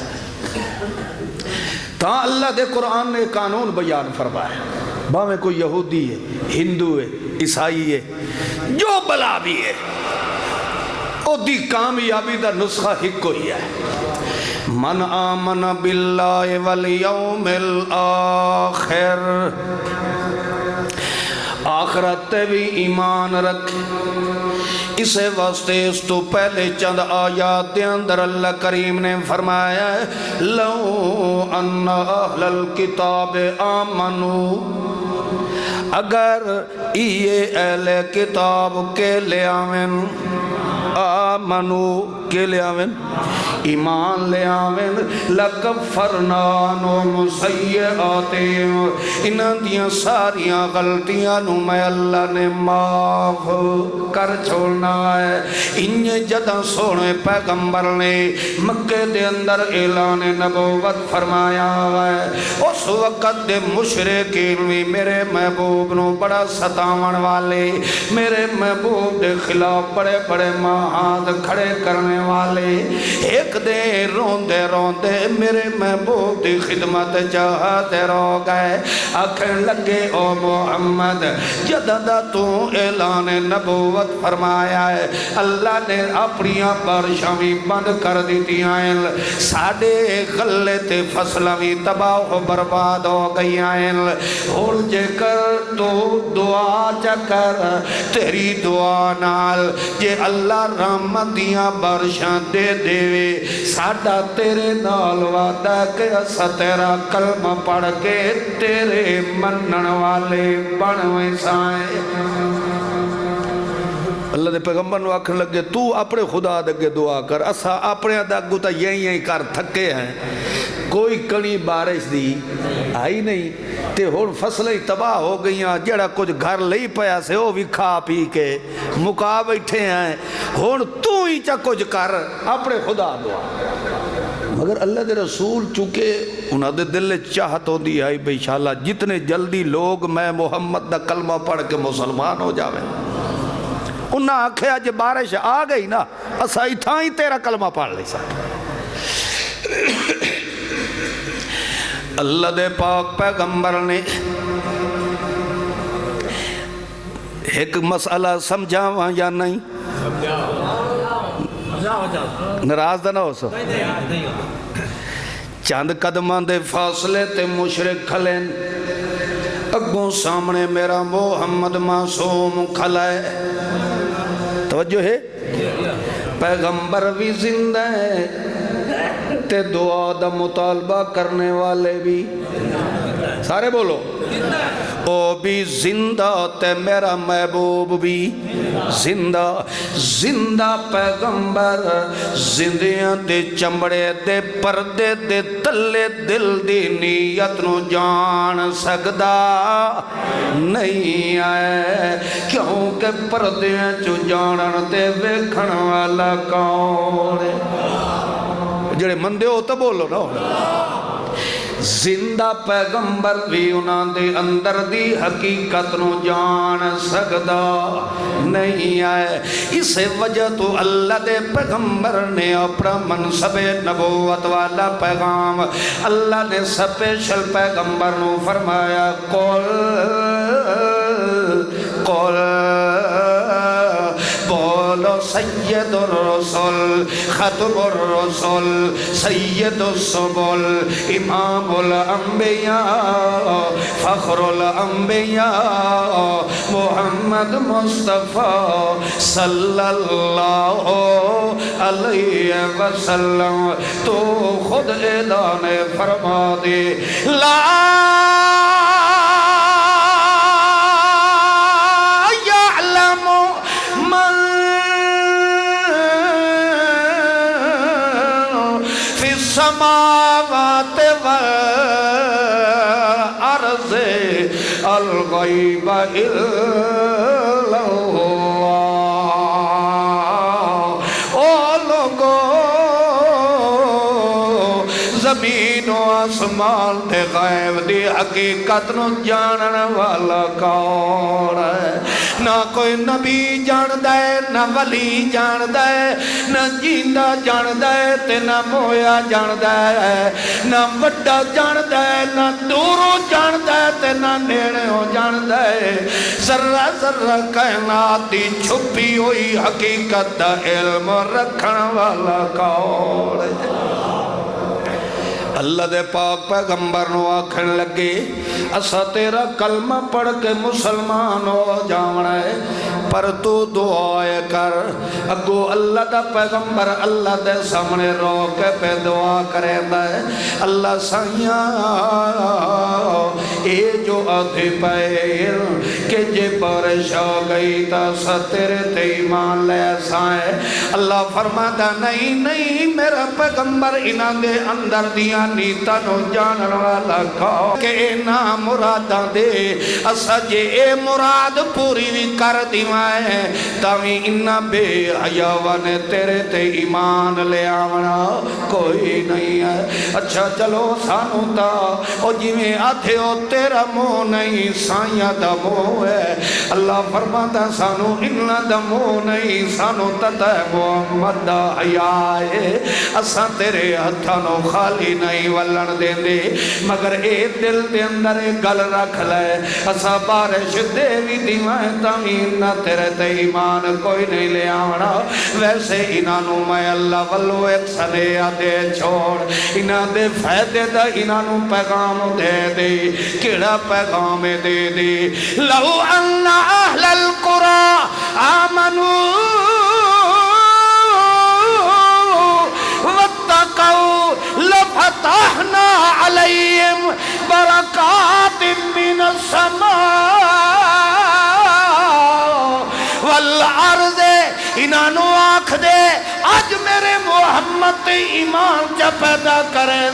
تا اللہ دے قرآن نے قانون بیان فرمایا باویں کوئی یہودی ہے، ہندو ہے، عیسائی ہے، جو بلا بھی ہے، او دی کامیابی دا نسخہ ہی کوئی ہے۔ من آمن باللہ والیوم الآخر، آخرت بھی ایمان رکھے۔ اسے واسطے اس تو پہلے چند آیات دے اندر اللہ کریم نے فرمایا ہے لو ان اہل الکتاب آمنو، اگر یہ اہل کتاب کے لے آمن، آمنو کے لے آمن، ایمان لے آمن، لکفرنا عنہم سیئاتہم، انہاں دیاں ساریاں غلطیاں نو میں اللہ نے معاف کر چھوڑنا ہے۔ انہیں جدہ سونے پیغمبر نے مکہ دے اندر اعلان نبوت فرمایا ہے، اس وقت دے مشرکین بھی میرے محبوب نو بڑا ستاون والے، میرے محبوب دے خلاف بڑے بڑے ہاتھ کھڑے کرنے والے، ایک دے روندے روندے میرے محبوب دی خدمت چاہتے رو گئے، آکھیں لگے او محمد جدہ تو اعلان نبوت فرمایا ہے، اللہ نے اپنیاں بارشاں بھی بند کر دیتی ہیں، ساڑھے غلے تے فصلہ بھی تباہ و برباد ہو گئی ہیں، اور جے کر تو دعا چکر تیری دعا نال جے اللہ رحمت دیاں بارشاں دے دے ساڑھا تیرے نال وعدہ کہ اسا تیرا کلمہ پڑھ کے تیرے منن والے بنویں سائیں۔ اللہ دے پیغمبر نو آکھن لگے تو اپنے خدا دے دعا کر، اسا اپنے داگو تا یہی کر تھکے ہیں، کوئی کڑی بارش دی آئی نہیں تے ہون فصلیں تباہ ہو گئیاں، جڑا کچھ گھر لئی پیا سے وہ بھی کھا پی کے مکا بیٹھے ہیں، ہون تو ہی چا کچھ کر اپنے خدا دعا۔ مگر اللہ دے رسول چونکہ انہاں دے دل چاہت ہو دی آئی بے انشاءاللہ جتنے جلدی لوگ میں محمد دا کلمہ پڑھ کے مسلمان ہو جاویں، انہاں آکھیا جے بارش آ گئی نا اسا اتھاں ہی تیرا کلمہ پڑھ لے سکتے۔ اللہ دے پاک پیغمبر نے ایک مسئلہ سمجھاواں یا نہیں؟ ناراض دا نہ ہو سو۔ چند قدمان دے فاصلے تے مشرک کھلیں، اگوں سامنے میرا محمد معصوم کھلائے، توجہ ہے، پیغمبر بھی زندہ ہے تے دعا دا مطالبہ کرنے والے بھی، سارے بولو، او بھی زندہ تے میرا محبوب بھی زندہ، زندہ پیغمبر زندیاں دے چمڑے دے پردے دے تلے دل دی نیت نو جان سکدا نہیں آئے، کیونکہ پردیاں چو جانن تے ویکھن والا کون ہے؟ جڑے مندے ہو تو بولو نا، زندہ پیغمبر بھی انہاں دے اندر دی حقیقت نو جان سکدا نہیں آئے، اس وجہ تو اللہ دے پیغمبر نے اپنا منصب نبوت والا پیغام اللہ نے سپیشل پیغمبر نو فرمایا قول بولو سید الرسول ختم الرسول سید السبل امام الانبیاء فخر الانبیاء محمد مصطفیٰ صلی اللہ علیہ وسلم۔ تو خود اعلان فرما دے لا السماوات والارض الغیب الا اللہ، او لوگو زمین و آسمان تے غیب دی حقیقت نو جانن والا کون ہے؟ نہ کوئی نبی جاندہ ہے، نہ ولی جاندہ ہے، نہ جیندہ جاندہ ہے تے نہ مویا جاندہ ہے، نہ وڈا جاندہ ہے، نہ دوروں جاندہ ہے تے نہ نیڑے ہو جاندہ ہے۔ ذرہ ذرہ کائنات دی چھپی ہوئی حقیقت دا علم رکھن والا کون ہے؟ اللہ دے پاک پیغمبر نو آکھن لگے اسا تیرا کلمہ پڑھ کے مسلمان ہو جاونا ہے، پر تو دعائے کر۔ اگو اللہ دا پیغمبر اللہ دے سامنے رو کے پہ دعا کرے ہے، اللہ سائیاں اے جو آدھی پیر کہ جے بارش ہو گئی تا سا تیرے تے ایمان لے سائے۔ اللہ فرماتا نہیں نہیں میرا پیغمبر انہاں دے اندر دیا نیتا نو جانن والا کھاؤ کہ اے نا مراداں دے اسا جے اے مراد پوری بھی کر دیوائے تاوی انہاں بے حیاوانے تیرے تے ایمان لے آونا کوئی نہیں ہے۔ اچھا چلو سانو تا او جی میں آدھے ہو تیرا منہ نہیں سائیاں دا منہ ہے۔ اللہ فرماتا سانو انہاں دا منہ نہیں سانو تتا محمد دا حیاء ہے، اساں تیرے ہتھانو خالی نہیں ولن دیں دے مگر اے دل دے اندر گل رکھ لے اسا بارش دے بھی دیوائیں تامین نہ تیرے تے ایمان کوئی نہیں لے آونا۔ ویسے انہوں میں اللہ والو ایک سنیا دے چھوڑ انہوں دے فیدے دا انہوں پیغام دے دے کیڑا پیغام دے دے لو ان اہل القرآن آمنوا واتقوا لفتحنا علیہم برکات من السماء والارض۔ انہوں آنکھ دے آج میرے محمد ایمان چا پیدا کریں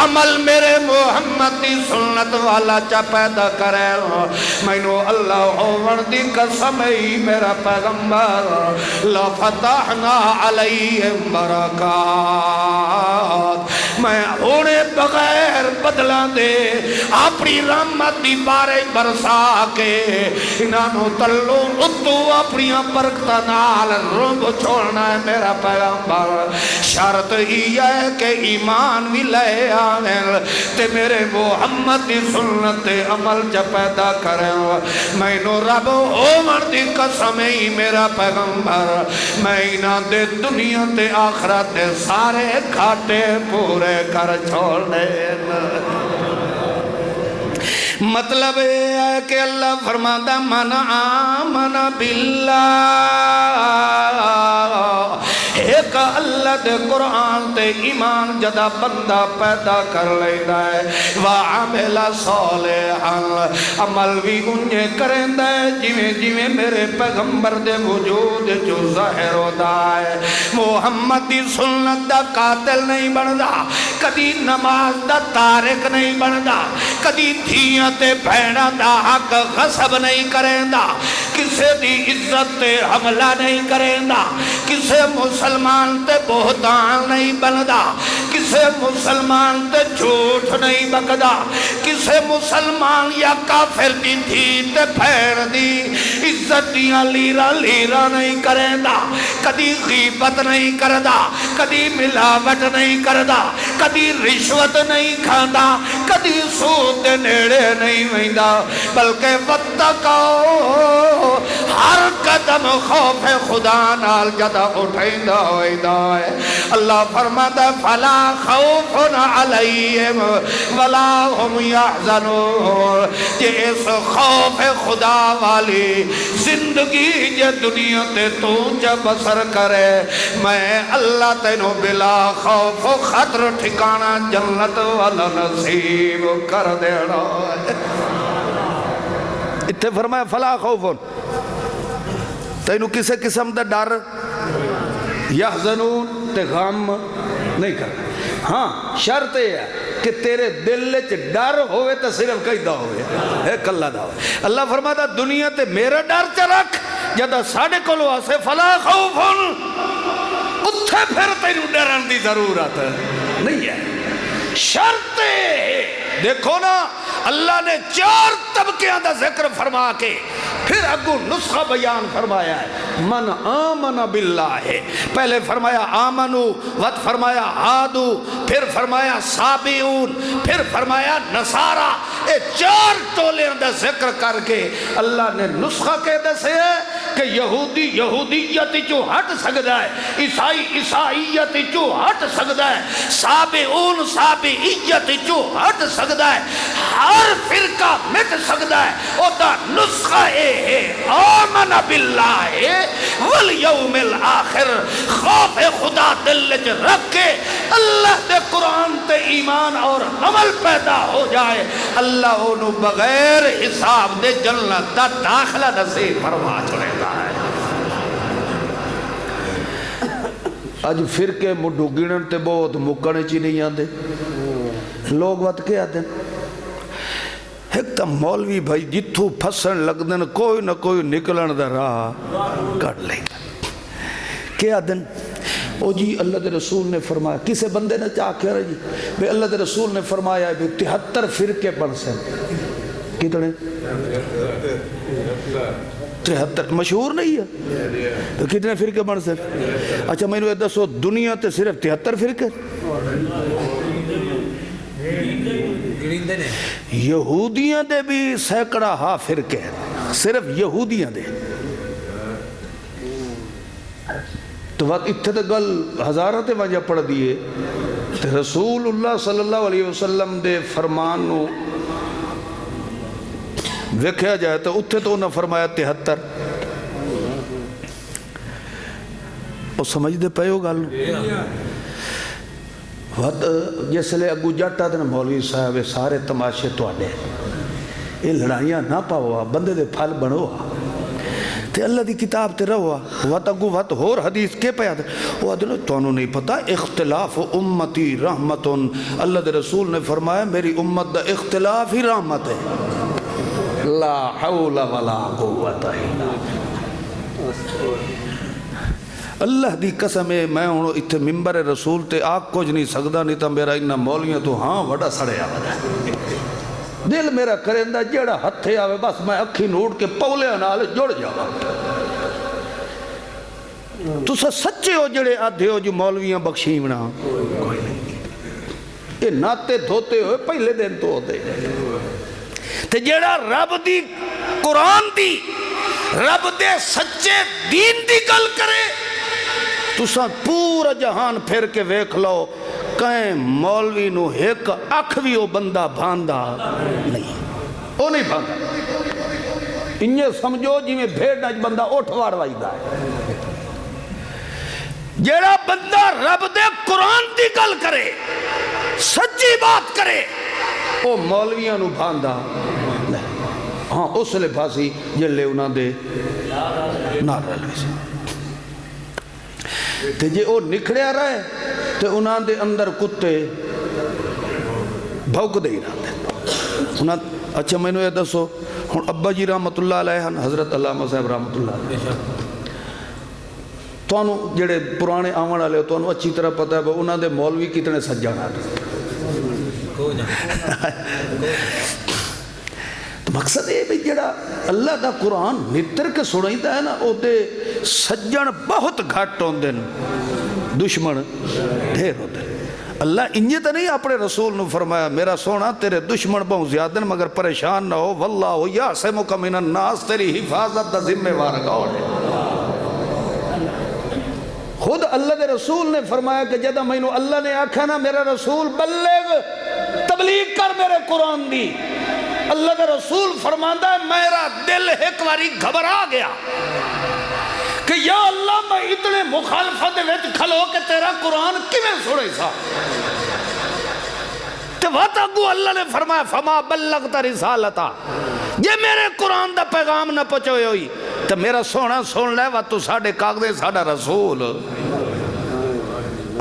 عمل میرے محمد دی سنت والا چا پیدا کریں میں نو اللہ عمر دی قسم ہی میرا پیغمبر لفتحنا علیہم برکات میں انہیں بغیر بدلا دے اپنی رحمت دی بارے برسا کے انہوں تلو اتو اپنی برکتہ نال رب چھوڑنا ہے میرا پیغمبر۔ شرط ہی ہے کہ ایمان بھی لے آئیں تے میرے محمد دی سنت عمل جا پیدا کریں میں نو رب عمر دی قسم ہی میرا پیغمبر میں انہاں دے دنیا تے آخرت دے سارے گھاٹے پورے کر چھوڑنے۔ مطلب ہے کہ اللہ فرماتا من آمن باللہ ایک اللہ دے قرآن تے ایمان جدا بندہ پیدا کر لینا ہے وعمل صالحا عمل بھی انجے کرندہ ہے جویں جویں میرے پیغمبر دے وجود جو ظاہر ہوتا ہے۔ محمد دی سنت دا قاتل نہیں بندا کدی نماز دا تارک نہیں بندا کدی دھیاں تے بھیڑا دا حق غصب نہیں کریندا کسے دی عزت تے حملہ نہیں کریندا کسے مسلمان تے بہتان نہیں بندا کسے مسلمان تے جھوٹ نہیں بکدا کسے مسلمان یا کافر دی دھی تے پھیر دی عزت دیاں لیرہ لیرہ نہیں کریندا کدی غیبت نہیں کردا کدی ملاوٹ نہیں کردا کدی رشوت نہیں کھاندا کدی سود دے نیڑے نہیں ویندا بلکہ واتقوا ہر قدم خوف خدا نال جدا اٹھائندہ ہوئیدہ ہے۔ اللہ فرماتا فلا خوف علیہم ولا ہم یحزنون کہ اس خوف خدا والی زندگی جے دنیا تے تو جب بسر کرے میں اللہ تینوں بلا خوف و خطر ٹھکانا جنت والا نصیب کر دینا ہے۔ اتھے فرمایا فلا خوفن تینوں کسے قسم دا ڈر یحزنون تے غم نہیں کرنا۔ ہاں شرط ہے کہ تیرے دل چ ڈر ہوئے تو صرف کئی دا ہوئے ایک اللہ دا ہوئے۔ اللہ فرماتا دنیا تے میرا ڈر چ رکھ جدہ ساڑھے کلو آسے فلا خوفن اتھے پھر تینوں ڈرن دی ضرورت نہیں ہے۔ شرط ہے۔ دیکھو نا اللہ نے 4 طبقیاں دا ذکر فرما کے پھر اگو نسخہ بیان فرمایا ہے۔ من آمن باللہ ہے، پہلے فرمایا آمنو، وقت فرمایا عادو، پھر فرمایا سابعون، پھر فرمایا نصارہ۔ اے 4 ٹولیاں دا ذکر کر کے اللہ نے نسخہ کہہ دسے ہے کہ یہودی یہودیت جو ہٹ سکتا ہے، عیسائی عیسائیت جو ہٹ سکتا ہے، سابعون سابعیت جو ہٹ سکتا ہے، ہر فرقہ مٹ سکتا ہے۔ او دا نسخہ ہے آمن باللہ والیوم الآخر، خوف خدا دل وچ رکھ کے اللہ دے قرآن تے ایمان اور عمل پیدا ہو جائے، اللہ انہوں بغیر حساب دے جنت دا داخلہ نصیب فرما چھوڑے گا ہے۔ اج فرقے مڈو گنن تے بہت مکنے چی نہیں آندے، لوگ وقت کیا آتے ہیں ایک تا مولوی بھائی جتھو پھسن لگ دن کوئی نہ کوئی نکلن دا راہ کر لیں کیا دن او جی اللہ دے رسول نے فرمایا، کسے بندے نے چاہ کہہ رہا جی بے اللہ دے رسول نے فرمایا ہے 73 فرقے بن سے کتنے 73 مشہور نہیں ہے کتنے فرقے بن سے؟ اچھا میں نے دسو دنیا تے صرف 73 فرقے یہودیاں دے بھی سینکڑا ہا فرقے صرف یہودیاں دے، تو وقت اتھے تے گل ہزارہ تے وجہ پڑھ دیئے تے رسول اللہ صلی اللہ علیہ وسلم دے فرمان نو ویکھیا جائے تو اتھے تو انہوں نے فرمایا 73 وہ سمجھ دے پہے ہو گل وقت جس لئے اگو جاتا دن مولوی صاحب سارے تماشے تو آنے یہ لڑائیاں نہ پاؤا بندے دے پھل بنوا تے اللہ دی کتاب تے رہوا وقت اگو وقت ہور حدیث کے پہ آتے وہ آدھے تو انہوں نہیں پتا اختلاف امتی رحمتن، اللہ دے رسول نے فرمایا میری امت دا اختلاف ہی رحمت ہے، لا حول ولا قوت الا اللہ دی قسم ہے میں ہوں اتھے ممبر رسول تے آگ کچھ نہیں سکتا نہیں تا میرا انہا مولیاں تو ہاں وڑا سڑے آگا دل میرا کرندہ جڑا ہتھے آوے بس میں اکھی نوٹ کے پولے نال جڑ جاؤں تو سچے ہو جڑے آدھے ہو جو مولویاں بخشیمنا کوئی نہیں یہ ناتے دھوتے ہوئے پہلے دن تو ہوتے تے جڑا رب دی قرآن دی رب دے سچے دین دی گل کرے تو ساں پورا جہان پھر کے ویکھ لو کہیں مولوی نو ایک اکھ بھی وہ بندہ بھاندہ نہیں وہ نہیں بھاندہ انہیں سمجھو جی میں بھیڑ ناج بندہ اٹھوار وائی دا ہے جیڑا بندہ رب دے قرآن دی گل کرے سچی بات کرے وہ مولویاں نو بھاندہ نہیں ہاں اس لئے پھاسی جلے انہاں دے نار رہے سے تے جے او نکھڑے آ رہے تے انہاں دے اندر کتے بھوک دے ہی رہتے اچھا میں نے یہ دسو ہن ابا جی رحمت اللہ علیہ حضرت علامہ صاحب رحمت اللہ علیہ تو انہوں جڑے پرانے آمن والے تو انہوں اچھی طرح پتہ ہے انہاں دے مولوی کتنے سجان آتے مقصد ہے بھی جڑا اللہ دا قرآن نتر کے سنائیتا ہے نا او دے سجن بہت گھٹ ہوندے دشمن ڈھیر ہوندے اللہ انجے تا نہیں اپنے رسول نے فرمایا میرا سونا تیرے دشمن بہت زیادہ مگر پریشان نہ ہو واللہ یعصمک من الناس تیری حفاظت دا ذمہ وار گاؤں ہے خود اللہ دے رسول نے فرمایا کہ جدہ میں نے اللہ نے آکھا نا میرا رسول بلغ تبلیغ کر میرے قرآن دی اللہ کا رسول فرماندہ ہے میرا دل ایک واری گھبرا گیا کہ یا اللہ میں اتنے مخالفت ویچ کھلو کہ تیرا قرآن کیویں سوڑے سا تو وقت اگو اللہ نے فرمایا فما بلغت رسالتا یہ میرے قرآن دا پیغام نہ پچوئے ہوئی تو میرا سونا سن لے وقت تو ساڑھے کاغذے ساڑھا رسول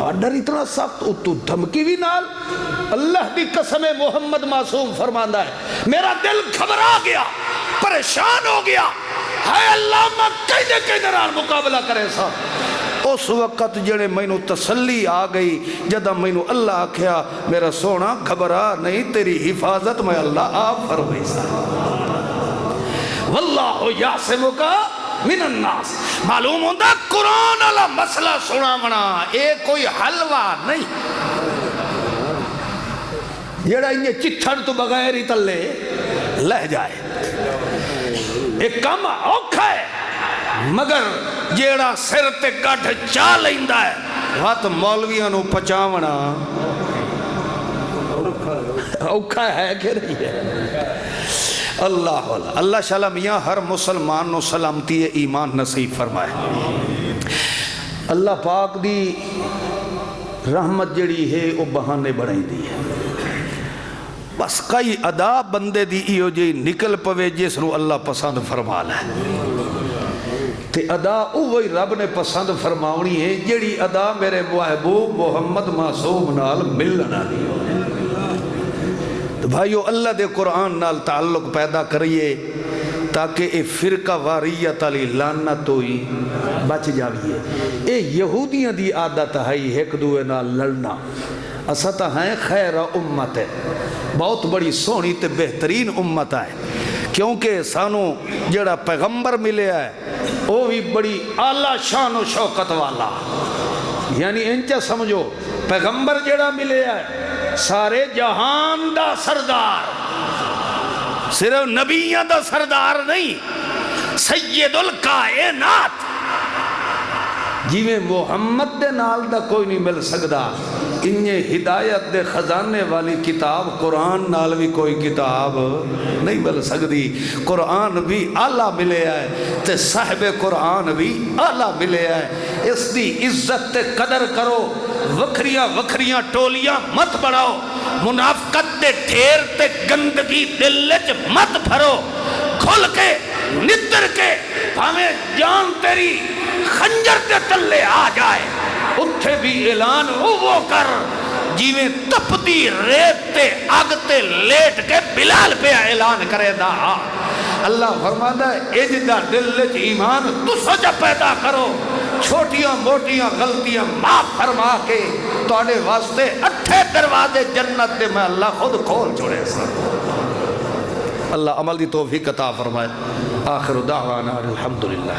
آڈر اتنا سخت تو دھمکی بھی نال اللہ دی قسم محمد معصوم فرماندہ ہے میرا دل گھبرا گیا پریشان ہو گیا ہے اللہ میں کئی دے نال مقابلہ کرے سا اس وقت جڑے مینوں تسلی آ گئی جدہ مینوں اللہ آکھیا میرا سونا گھبرا نہیں تیری حفاظت میں اللہ آپ فرمائی سا واللہ یعصمک من الناس. معلوم ہوتا قرآن والا مسئلہ سنا منا اے کوئی حلوہ نہیں جڑا انہیں چتھڑ تو بغیر ہی تلے لہ جائے. ایک کم اوکھا ہے مگر جیڑا سر تے کٹ چا لیندہ ہے وات مولویاں نو پچاونا اوکھا ہے کہ نہیں ہے. اللہ اللہ شاءاللہ میاں ہر مسلمان نو سلامتی ایمان نصیب فرمائے. اللہ پاک دی رحمت جڑی ہے وہ بہانے بڑھائی دی ہے. بس کئی ادا بندے دی ایو جی نکل پوے جس نو اللہ پسند فرما لے تے ادا وہی رب نے پسند فرماونی ہے جڑی ادا میرے محبوب محمد معصوم نال ملنا دی ہو. تو بھائیو اللہ دے قرآن نال تعلق پیدا کریے تاکہ اے فرقہ واریت علی لعنت ہوئی بچ جاویے. اے یہودیاں دی عادت ہے ایک دوے نال لڑنا. اساں ہیں خیر امت ہے بہت بڑی سونی تے بہترین امت ہے کیونکہ سانو جڑا پیغمبر ملے ہے وہ بھی بڑی اعلیٰ شان و شوکت والا. یعنی انچہ سمجھو پیغمبر جڑا ملے ہے سارے جہان دا سردار صرف نبیاں دا سردار نہیں سید الکائنات جی میں محمد دے نال دا کوئی نہیں مل سکدا. انہیں ہدایت دے خزانے والی کتاب قرآن نال بھی کوئی کتاب نہیں مل سکتی. قرآن بھی اعلیٰ ملے ہے تے صاحب قرآن بھی اعلیٰ ملے ہے. اس دی عزت تے قدر کرو. وکھریاں وکھریاں ٹولیاں مت بڑھاؤ. منافقت دے ٹھیر تے گندگی دل وچ مت بھرو. کھل کے نتر کے ہمیں جان تیری خنجر تے تلے آ جائے اتھے بھی اعلان وہ کر جیویں تپتی ریت تے آگ تے لیٹ کے بلال پہ اعلان کرے دا. اللہ فرماتا ہے اجدہ دل وچ ایمان تسا جا پیدا کرو چھوٹیاں موٹیاں غلطیاں معاف فرما کے تواڈے واسطے اٹھے دروازے جنت دے میں اللہ خود کھول چھوڑے سا. اللہ عمل دی توفیق عطا فرمائے. آخر دعوانا الحمدللہ.